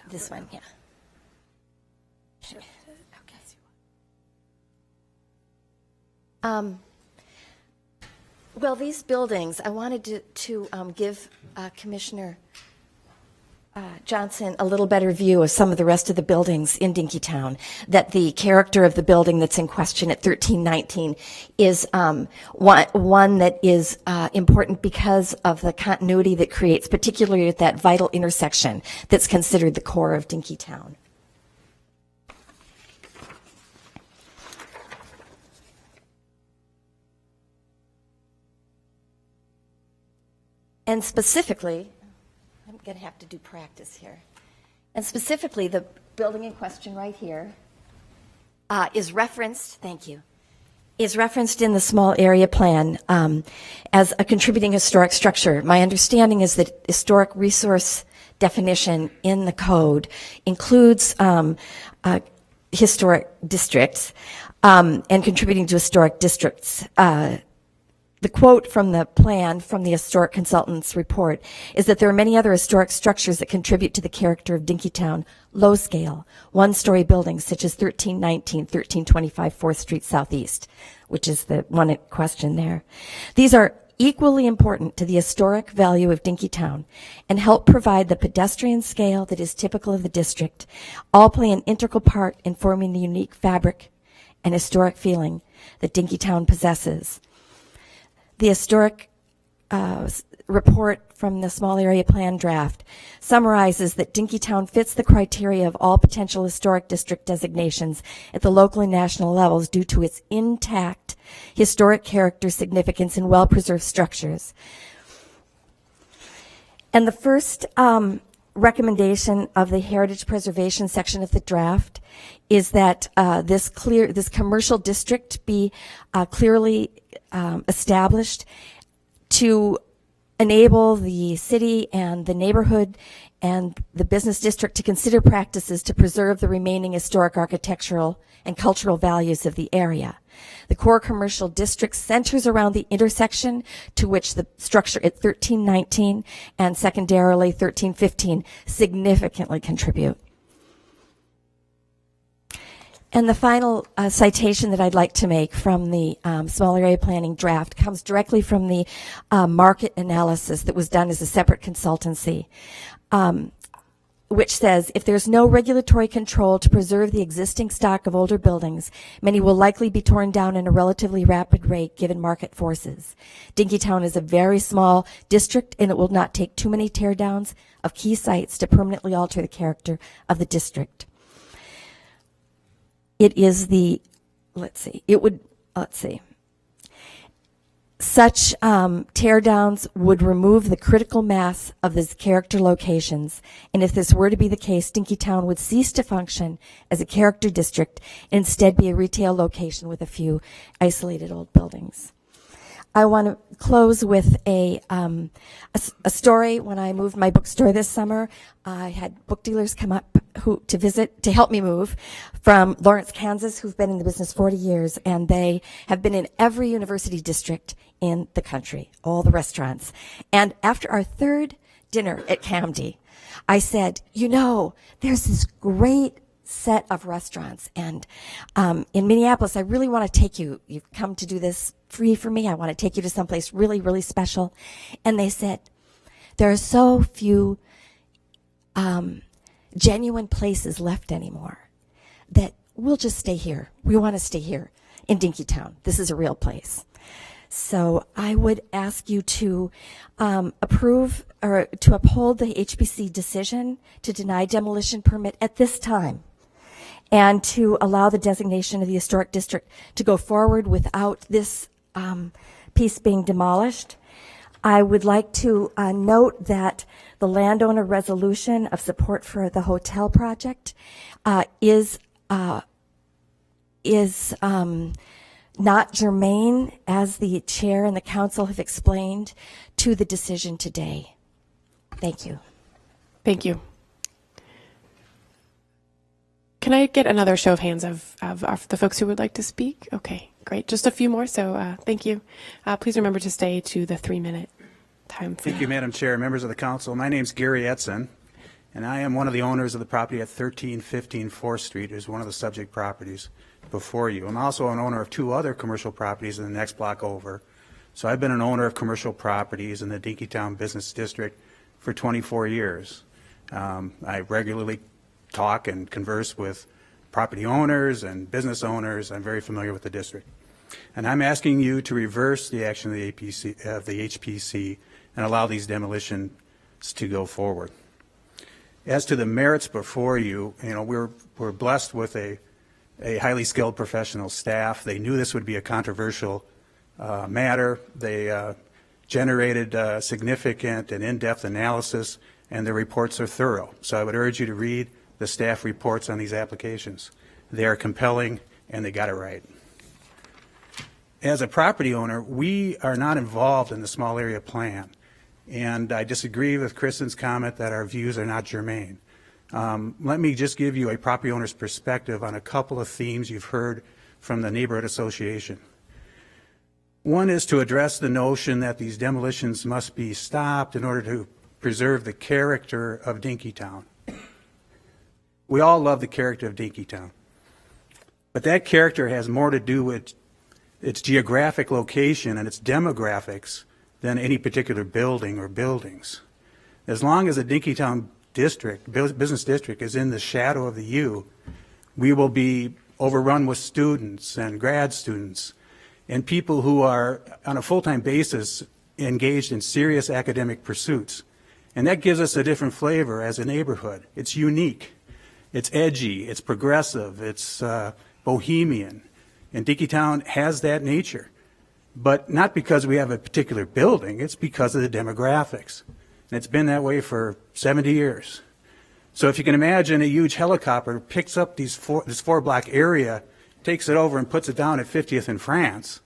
Speaker 21: This one, yeah. Well, these buildings, I wanted to give Commissioner Johnson a little better view of some of the rest of the buildings in Dinkytown, that the character of the building that's in question at 1319 is one that is important because of the continuity that creates, particularly at that vital intersection that's considered the core of Dinkytown. And specifically, I'm going to have to do practice here. And specifically, the building in question right here is referenced, thank you, is referenced in the small area plan as a contributing historic structure. My understanding is that historic resource definition in the code includes historic districts and contributing to historic districts. The quote from the plan from the historic consultant's report is that there are many other historic structures that contribute to the character of Dinkytown, low scale, one-story buildings such as 1319, 1325 4th Street Southeast, which is the one in question there. These are equally important to the historic value of Dinkytown and help provide the pedestrian scale that is typical of the district. All play an integral part in forming the unique fabric and historic feeling that Dinkytown possesses. The historic report from the small area plan draft summarizes that Dinkytown fits the criteria of all potential historic district designations at the local and national levels due to its intact historic character, significance, and well-preserved structures. And the first recommendation of the heritage preservation section of the draft is that this commercial district be clearly established to enable the city and the neighborhood and the business district to consider practices to preserve the remaining historic architectural and cultural values of the area. The core commercial district centers around the intersection to which the structure at 1319 and secondarily 1315 significantly contribute. And the final citation that I'd like to make from the small area planning draft comes directly from the market analysis that was done as a separate consultancy, which says, if there's no regulatory control to preserve the existing stock of older buildings, many will likely be torn down in a relatively rapid rate given market forces. Dinkytown is a very small district, and it will not take too many teardowns of key sites to permanently alter the character of the district. It is the, such teardowns would remove the critical mass of these character locations, and if this were to be the case, Dinkytown would cease to function as a character district and instead be a retail location with a few isolated old buildings. I want to close with a story. When I moved my bookstore this summer, I had book dealers come up to visit, to help me move, from Lawrence, Kansas, who've been in the business 40 years, and they have been in every university district in the country, all the restaurants. And after our third dinner at Camden, I said, there's this great set of restaurants, and in Minneapolis, I really want to take you. You've come to do this free for me. I want to take you to someplace really, really special. And they said, there are so few genuine places left anymore that we'll just stay here. We want to stay here in Dinkytown. This is a real place. So I would ask you to approve or to uphold the HBC decision to deny demolition permit at this time, and to allow the designation of the historic district to go forward without this piece being demolished. I would like to note that the landowner resolution of support for the hotel project is not germane, as the chair and the council have explained, to the decision today. Thank you.
Speaker 1: Thank you. Can I get another show of hands of the folks who would like to speak? Okay, great. Just a few more, so thank you. Please remember to stay to the 3-minute time frame.
Speaker 3: Thank you, Madam Chair, members of the council. My name's Gary Etzen, And I am one of the owners of the property at 1315 4th Street, is one of the subject properties before you. I'm also an owner of 2 other commercial properties in the next block over. So I've been an owner of commercial properties in the Dinkytown Business District for 24 years. I regularly talk and converse with property owners and business owners. I'm very familiar with the district. And I'm asking you to reverse the action of the HPC and allow these demolitions to go forward. As to the merits before you, we're blessed with a highly skilled professional staff. They knew this would be a controversial matter. They generated significant and in-depth analysis, and their reports are thorough. So I would urge you to read the staff reports on these applications. They are compelling, and they got it right. As a property owner, we are not involved in the small area plan, and I disagree with Kristen's comment that our views are not germane. Let me just give you a property owner's perspective on a couple of themes you've heard from the neighborhood association. One is to address the notion that these demolitions must be stopped in order to preserve the character of Dinkytown. We all love the character of Dinkytown, but that character has more to do with its geographic location and its demographics than any particular building or buildings. As long as the Dinkytown district, business district, is in the shadow of the U, we will be overrun with students and grad students and people who are on a full-time basis engaged in serious academic pursuits. And that gives us a different flavor as a neighborhood. It's unique, it's edgy, it's progressive, it's bohemian. And Dinkytown has that nature. But not because we have a particular building, it's because of the demographics. And it's been that way for 70 years. So if you can imagine a huge helicopter picks up this 4-block area, takes it over and puts it down at 50th and France,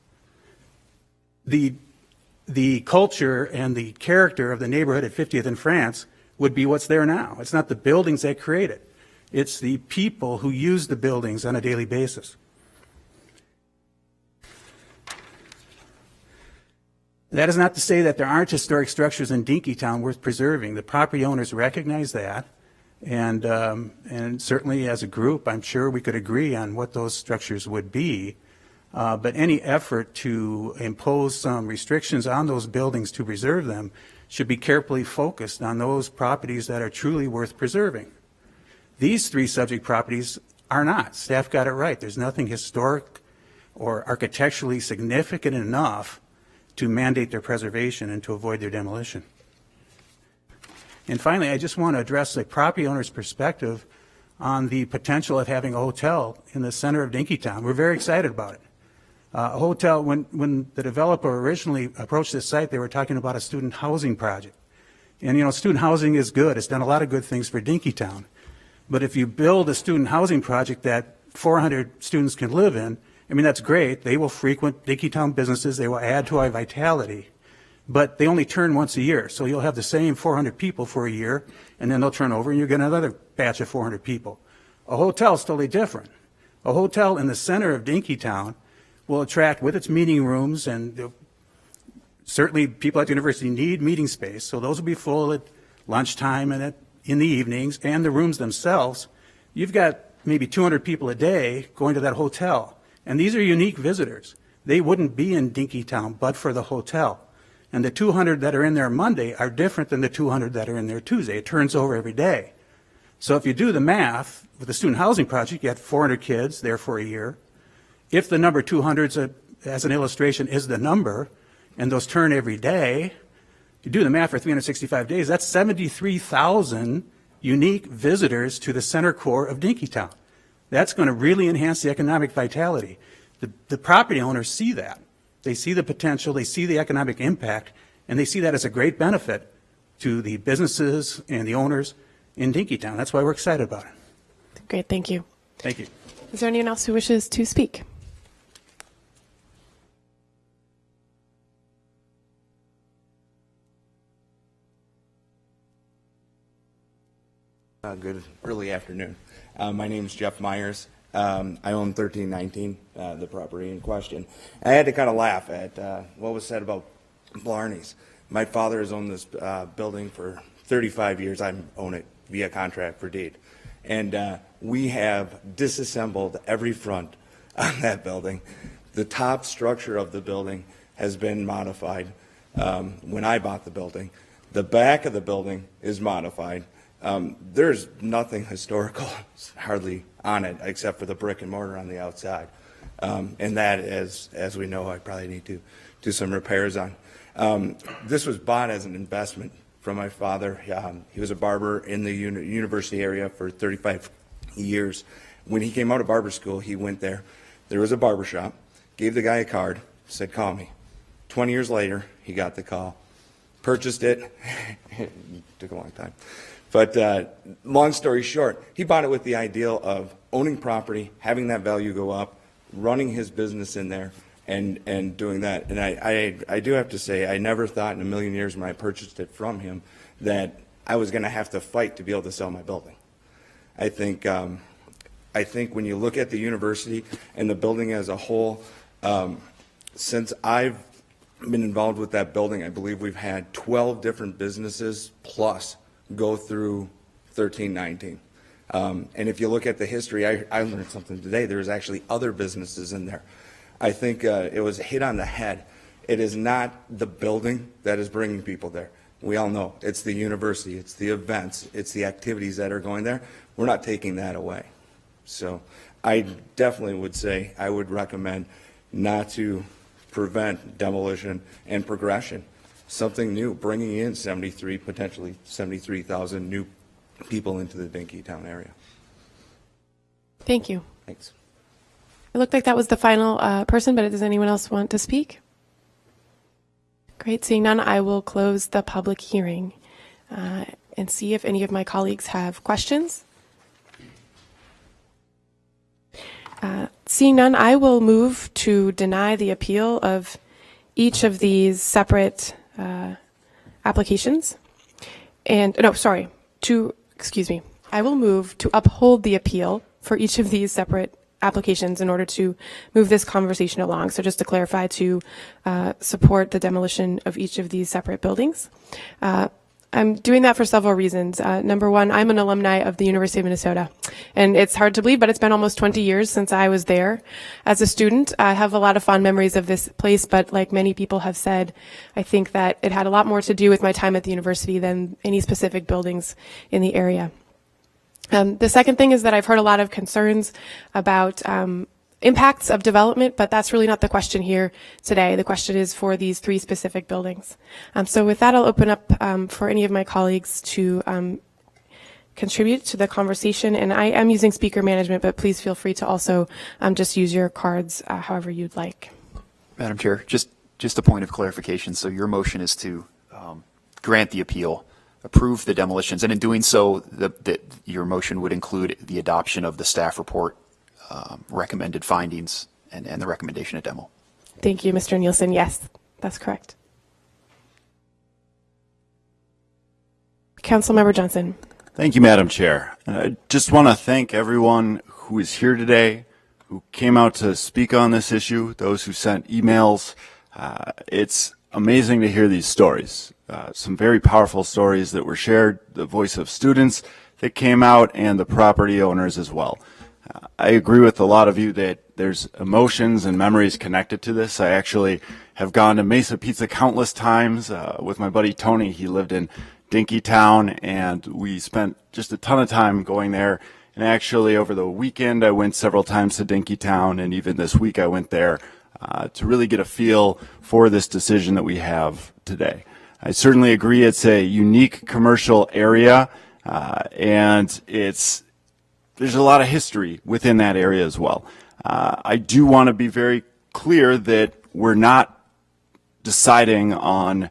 Speaker 3: the culture and the character of the neighborhood at 50th and France would be what's there now. It's not the buildings that create it. It's the people who use the buildings on a daily basis. That is not to say that there aren't historic structures in Dinkytown worth preserving. The property owners recognize that, and certainly as a group, I'm sure we could agree on what those structures would be. But any effort to impose some restrictions on those buildings to preserve them should be carefully focused on those properties that are truly worth preserving. These 3 subject properties are not. Staff got it right. There's nothing historic or architecturally significant enough to mandate their preservation and to avoid their demolition. And finally, I just want to address the property owner's perspective on the potential of having a hotel in the center of Dinkytown. We're very excited about it. A hotel, when the developer originally approached this site, they were talking about a student housing project. And student housing is good. It's done a lot of good things for Dinkytown. But if you build a student housing project that 400 students can live in, that's great. They will frequent Dinkytown businesses. They will add to our vitality. But they only turn once a year. So you'll have the same 400 people for a year, and then they'll turn over, and you'll get another batch of 400 people. A hotel is totally different. A hotel in the center of Dinkytown will attract, with its meeting rooms, and certainly people at the university need meeting space, so those will be full at lunchtime and in the evenings, and the rooms themselves. You've got maybe 200 people a day going to that hotel. And these are unique visitors. They wouldn't be in Dinkytown but for the hotel. And the 200 that are in there Monday are different than the 200 that are in there Tuesday. It turns over every day. So if you do the math, with the student housing project, you have 400 kids there for a year. If the number 200, as an illustration, is the number, and those turn every day, you do the math for 365 days, that's 73,000 unique visitors to the center core of Dinkytown. That's going to really enhance the economic vitality. The property owners see that. They see the potential, they see the economic impact, and they see that as a great benefit to the businesses and the owners in Dinkytown. That's why we're excited about it.
Speaker 1: Great, thank you.
Speaker 3: Thank you.
Speaker 1: Is there anyone else who wishes to speak?
Speaker 22: Good early afternoon. My name is Jeff Myers. I own 1319, the property in question. I had to kind of laugh at what was said about Blarney's. My father has owned this building for 35 years. I own it via contract for deed. And we have disassembled every front on that building. The top structure of the building has been modified when I bought the building. The back of the building is modified. There's nothing historical hardly on it except for the brick and mortar on the outside. And that, as we know, I probably need to do some repairs on. This was bought as an investment from my father. He was a barber in the university area for 35 years. When he came out of barber school, he went there. There was a barber shop, gave the guy a card, said, call me. 20 years later, he got the call, purchased it. It took a long time. But long story short, he bought it with the ideal of owning property, having that value go up, running his business in there, and doing that. And I do have to say, I never thought in a million years when I purchased it from him that I was going to have to fight to be able to sell my building. I think when you look at the university and the building as a whole, since I've been involved with that building, I believe we've had 12 different businesses plus go through 1319. And if you look at the history, I learned something today. There's actually other businesses in there. I think it was hit on the head. It is not the building that is bringing people there. We all know it's the university, it's the events, it's the activities that are going there. We're not taking that away. So I definitely would say I would recommend not to prevent demolition and progression. Something new, bringing in potentially 73,000 new people into the Dinkytown area.
Speaker 1: Thank you.
Speaker 22: Thanks.
Speaker 1: It looked like that was the final person, but does anyone else want to speak? Great. Seeing none, I will close the public hearing and see if any of my colleagues have questions. Seeing none, I will move to deny the appeal of each of these separate applications. I will move to uphold the appeal for each of these separate applications in order to move this conversation along. So just to clarify, to support the demolition of each of these separate buildings. I'm doing that for several reasons. Number one, I'm an alumni of the University of Minnesota, and it's hard to believe, but it's been almost 20 years since I was there as a student. I have a lot of fond memories of this place, but like many people have said, I think that it had a lot more to do with my time at the university than any specific buildings in the area. The second thing is that I've heard a lot of concerns about impacts of development, but that's really not the question here today. The question is for these three specific buildings. So with that, I'll open up for any of my colleagues to contribute to the conversation. And I am using speaker management, but please feel free to also just use your cards however you'd like.
Speaker 8: Madam Chair, just a point of clarification. So your motion is to grant the appeal, approve the demolitions, and in doing so, your motion would include the adoption of the staff report recommended findings and the recommendation of demo.
Speaker 1: Thank you, Mr. Nielsen. Yes, that's correct. Councilmember Johnson.
Speaker 10: Thank you, Madam Chair. I just want to thank everyone who is here today, who came out to speak on this issue, those who sent emails. It's amazing to hear these stories, some very powerful stories that were shared, the voice of students that came out and the property owners as well. I agree with a lot of you that there's emotions and memories connected to this. I actually have gone to Mesa Pizza countless times with my buddy Tony. He lived in Dinkytown, and we spent just a ton of time going there. And actually, over the weekend, I went several times to Dinkytown, and even this week I went there to really get a feel for this decision that we have today. I certainly agree it's a unique commercial area, and there's a lot of history within that area as well. I do want to be very clear that we're not deciding on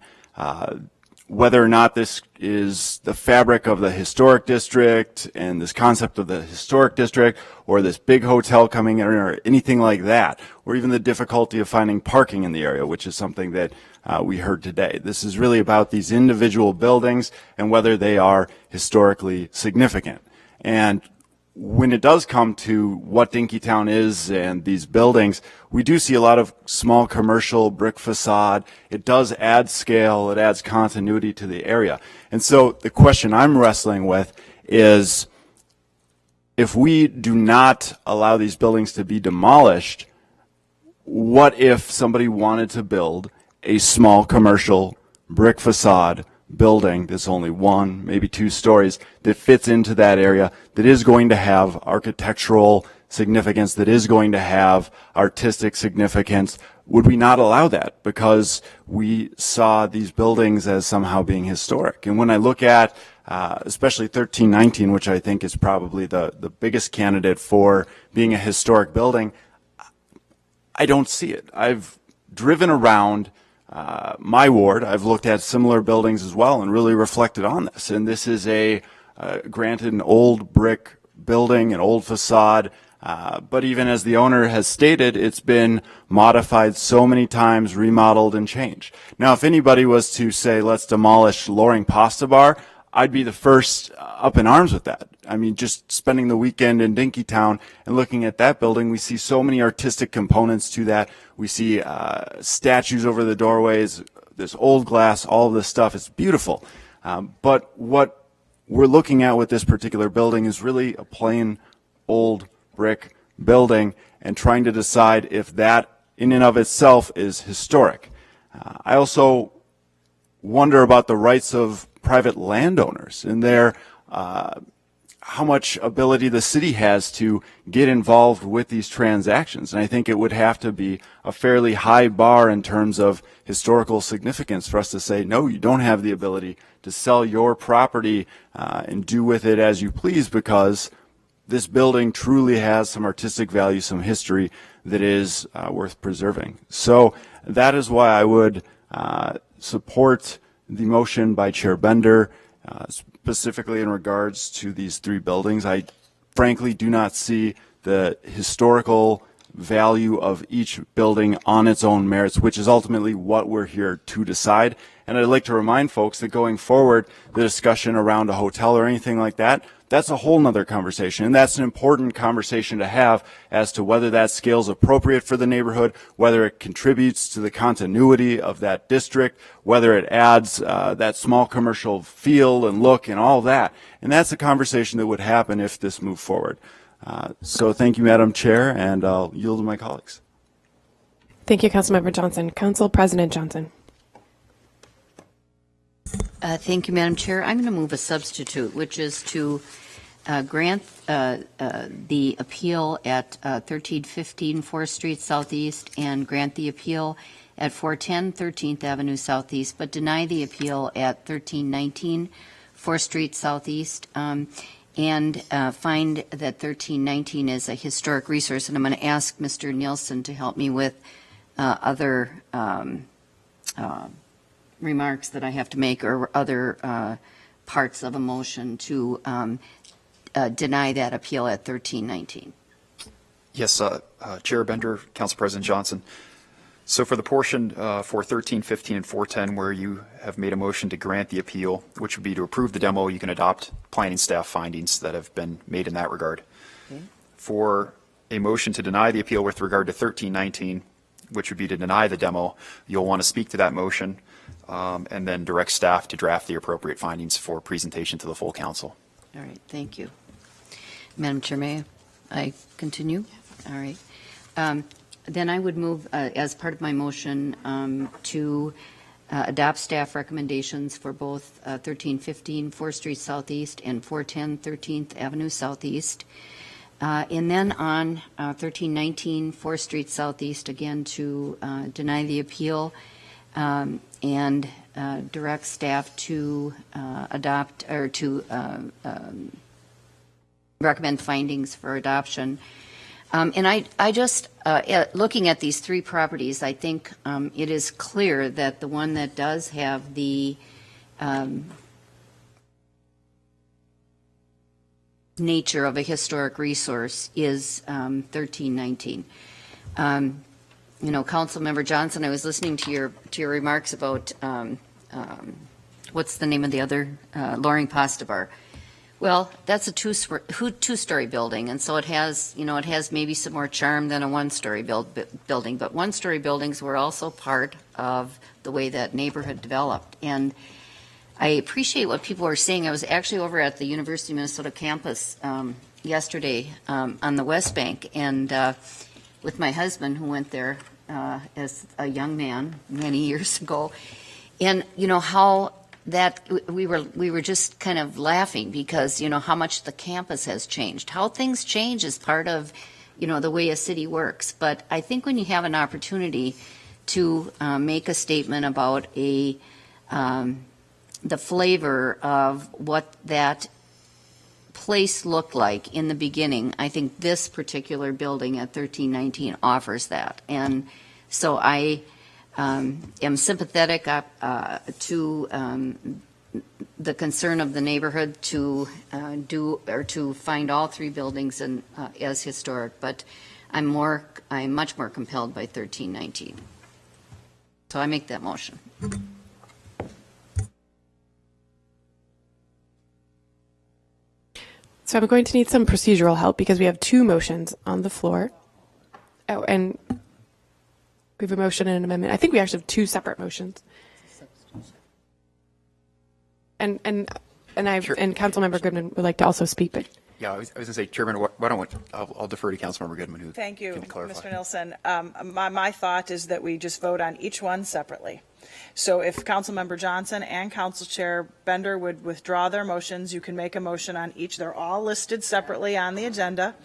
Speaker 10: whether or not this is the fabric of the historic district and this concept of the historic district or this big hotel coming in or anything like that, or even the difficulty of finding parking in the area, which is something that we heard today. This is really about these individual buildings and whether they are historically significant. And when it does come to what Dinkytown is and these buildings, we do see a lot of small commercial brick facade. It does add scale. It adds continuity to the area. And so the question I'm wrestling with is if we do not allow these buildings to be demolished, what if somebody wanted to build a small commercial brick facade building that's only 1, maybe 2 stories that fits into that area, that is going to have architectural significance, that is going to have artistic significance? Would we not allow that because we saw these buildings as somehow being historic? And when I look at especially 1319, which I think is probably the biggest candidate for being a historic building, I don't see it. I've driven around my ward. I've looked at similar buildings as well and really reflected on this. And this is granted, an old brick building, an old facade, but even as the owner has stated, it's been modified so many times, remodeled and changed. Now, if anybody was to say, let's demolish Loring Pasta Bar, I'd be the first up in arms with that. I mean, just spending the weekend in Dinkytown and looking at that building, we see so many artistic components to that. We see statues over the doorways, this old glass, all of this stuff. It's beautiful. But what we're looking at with this particular building is really a plain old brick building and trying to decide if that in and of itself is historic. I also wonder about the rights of private landowners and how much ability the city has to get involved with these transactions. And I think it would have to be a fairly high bar in terms of historical significance for us to say, no, you don't have the ability to sell your property and do with it as you please, because this building truly has some artistic value, some history that is worth preserving. So that is why I would support the motion by Chair Bender, specifically in regards to these 3 buildings. I frankly do not see the historical value of each building on its own merits, which is ultimately what we're here to decide. And I'd like to remind folks that going forward, the discussion around a hotel or anything like that, that's a whole nother conversation. And that's an important conversation to have as to whether that scale is appropriate for the neighborhood, whether it contributes to the continuity of that district, whether it adds that small commercial feel and look and all that. And that's a conversation that would happen if this moved forward. So thank you, Madam Chair, and I'll yield to my colleagues.
Speaker 1: Thank you, Councilmember Johnson. Council President Johnson.
Speaker 4: Thank you, Madam Chair. I'm going to move a substitute, which is to grant the appeal at 1315 4th Street Southeast and grant the appeal at 410 13th Avenue Southeast, but deny the appeal at 1319 4th Street Southeast, and find that 1319 is a historic resource. And I'm going to ask Mr. Nielsen to help me with other remarks that I have to make, or other parts of a motion to deny that appeal at 1319.
Speaker 8: Yes, Chair Bender, Council President Johnson. So for the portion for 1315 and 410 where you have made a motion to grant the appeal, which would be to approve the demo, you can adopt planning staff findings that have been made in that regard. Okay. For a motion to deny the appeal with regard to 1319, which would be to deny the demo, you'll want to speak to that motion and then direct staff to draft the appropriate findings for presentation to the full council.
Speaker 4: All right, thank you. Madam Chair, may I continue? All right. Then I would move, as part of my motion, to adopt staff recommendations for both 1315 4th Street Southeast and 410 13th Avenue Southeast. And then on 1319 4th Street Southeast, again, to deny the appeal and direct staff to adopt or to recommend findings for adoption. And I just, looking at these 3 properties, I think it is clear that the one that does have the nature of a historic resource is 1319. You know, Councilmember Johnson, I was listening to your remarks about what's the name of the other Loring Pasta Bar. Well, that's a two-story building, and so it has maybe some more charm than a one-story building. But one-story buildings were also part of the way that neighborhood developed, and I appreciate what people are saying. I was actually over at the University of Minnesota campus yesterday on the West Bank, and with my husband, who went there as a young man many years ago. And you know how that we were just kind of laughing because you know how much the campus has changed, how things change as part of the way a city works. But I think when you have an opportunity to make a statement about the flavor of what that place looked like in the beginning, I think this particular building at 1319 offers that. And so I am sympathetic to the concern of the neighborhood to find all three buildings as historic, but I'm much more compelled by 1319. So I make that motion.
Speaker 1: So I'm going to need some procedural help because we have two motions on the floor. Oh, and we have a motion and an amendment. I think we actually have two separate motions. And Councilmember Goodman would like to also speak, but
Speaker 8: Yeah, I was going to say, Chairman, why don't I'll defer to Councilmember Goodman, who
Speaker 6: Thank you,
Speaker 8: can clarify.
Speaker 6: Mr. Nilsson. My thought is that we just vote on each one separately. So if Councilmember Johnson and Council Chair Bender would withdraw their motions, you can make a motion on each. They're all listed separately on the agenda,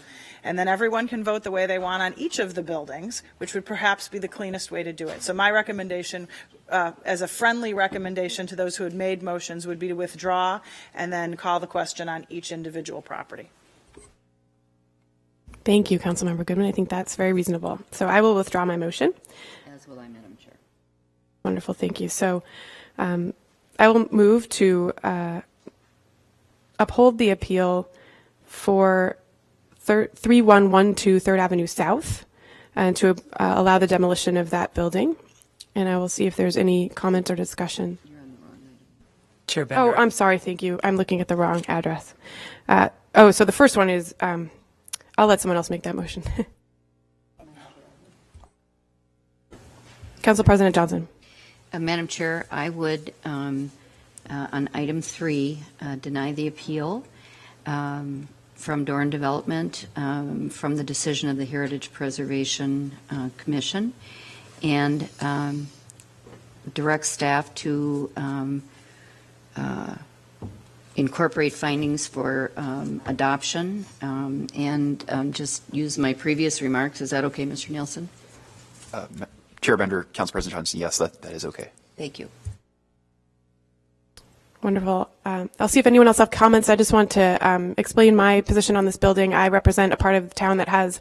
Speaker 6: and then everyone can vote the way they want on each of the buildings, which would perhaps be the cleanest way to do it. So my recommendation, as a friendly recommendation to those who had made motions, would be to withdraw and then call the question on each individual property.
Speaker 1: thank you, Councilmember Goodman. I think that's very reasonable. So I will withdraw my motion.
Speaker 4: As will I, Madam Chair.
Speaker 1: Wonderful, thank you. So I will move to uphold the appeal for 3112 3rd Avenue South and to allow the demolition of that building. And I will see if there's any comment or discussion.
Speaker 7: Chair Bender.
Speaker 1: Oh, I'm sorry, thank you. I'm looking at the wrong address. So the first one is, I'll let someone else make that motion. Council President Johnson.
Speaker 4: Madam Chair, I would, on item 3, deny the appeal from Doran Development from the decision of the Heritage Preservation Commission, and direct staff to incorporate findings for adoption and just use my previous remarks. Is that okay, Mr. Nielsen?
Speaker 8: Chair Bender, Council President Johnson, yes, that is okay.
Speaker 4: Thank you.
Speaker 1: Wonderful. I'll see if anyone else have comments. I just want to explain my position on this building. I represent a part of the town that has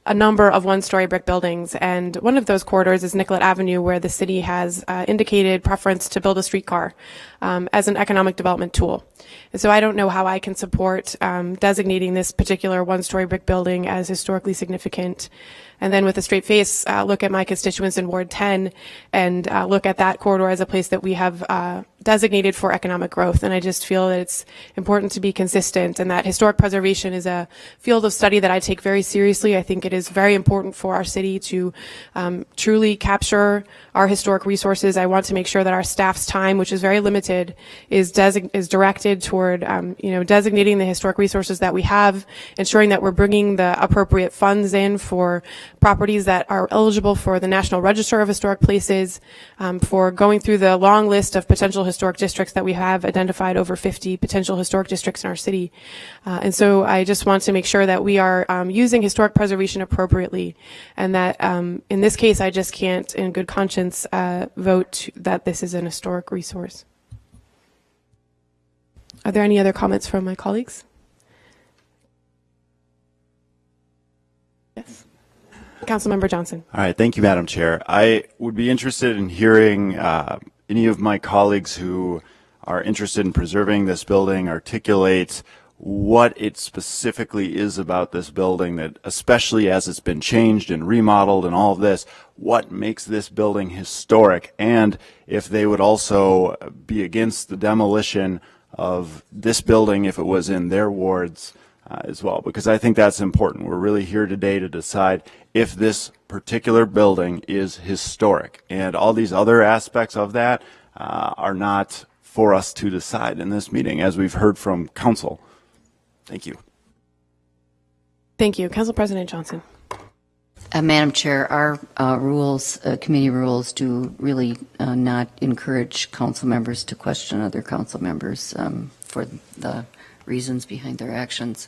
Speaker 1: a number of one-story brick buildings, and one of those corridors is Nicollet Avenue, where the city has indicated preference to build a streetcar as an economic development tool. And so I don't know how I can support designating this particular one-story brick building as historically significant, and then with a straight face look at my constituents in Ward 10 and look at that corridor as a place that we have designated for economic growth. And I just feel that it's important to be consistent, and that historic preservation is a field of study that I take very seriously. I think it is very important for our city to truly capture our historic resources. I want to make sure that our staff's time, which is very limited, is directed toward designating the historic resources that we have, ensuring that we're bringing the appropriate funds in for properties that are eligible for the National Register of Historic Places, for going through the long list of potential historic districts that we have identified, over 50 potential historic districts in our city. And so I just want to make sure that we are using historic preservation appropriately, and that in this case I just can't in good conscience vote that this is an historic resource. Are there any other comments from my colleagues? Yes. Councilmember Johnson.
Speaker 10: All right, thank you, Madam Chair. I would be interested in hearing any of my colleagues who are interested in preserving this building articulate what it specifically is about this building that, especially as it's been changed and remodeled and all of this, what makes this building historic, and if they would also be against the demolition of this building if it was in their wards as well, because I think that's important. We're really here today to decide if this particular building is historic, and all these other aspects of that are not for us to decide in this meeting, as we've heard from council. Thank you.
Speaker 1: Thank you. Council President Johnson.
Speaker 4: Madam Chair, our rules, committee rules, do really not encourage council members to question other council members for the reasons behind their actions.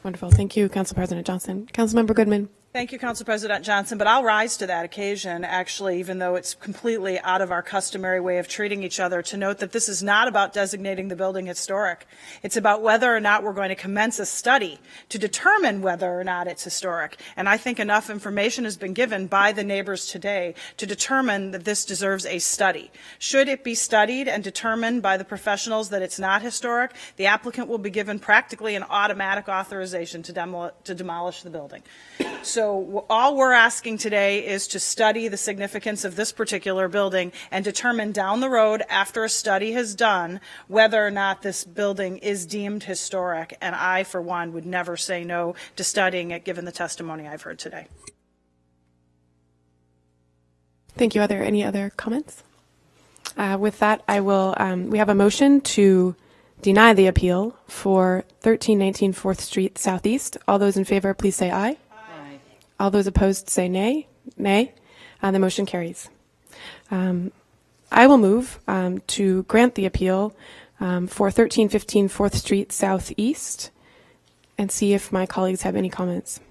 Speaker 1: Wonderful. Thank you, Council President Johnson. Councilmember Goodman.
Speaker 6: Thank you, Council President Johnson, but I'll rise to that occasion, actually, even though it's completely out of our customary way of treating each other, to note that this is not about designating the building historic. It's about whether or not we're going to commence a study to determine whether or not it's historic. And I think enough information has been given by the neighbors today to determine that this deserves a study. Should it be studied and determined by the professionals that it's not historic, the applicant will be given practically an automatic authorization to demolish the building. So all we're asking today is to study the significance of this particular building and determine down the road, after a study has done, whether or not this building is deemed historic. And I, for one, would never say no to studying it, given the testimony I've heard today.
Speaker 1: Thank you. Are there any other comments? With that, I will. We have a motion to deny the appeal for 1319 4th Street Southeast. All those in favor, please say aye. All those opposed say nay. Nay. The motion carries. I will move to grant the appeal for 1315 4th Street Southeast and see if my colleagues have any comments.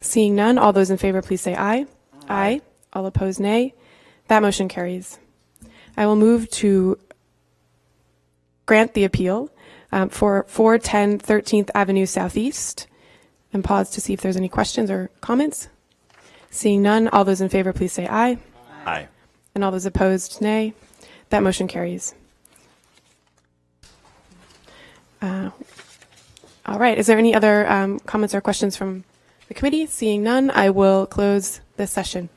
Speaker 1: Seeing none, all those in favor, please say aye. Aye. All opposed, nay. That motion carries. I will move to grant the appeal for 410 13th Avenue Southeast and pause to see if there's any questions or comments. Seeing none, all those in favor, please say aye.
Speaker 10: Aye.
Speaker 1: And all those opposed, nay. That motion carries. All right. Is there any other comments or questions from the committee? Seeing none, I will close this session.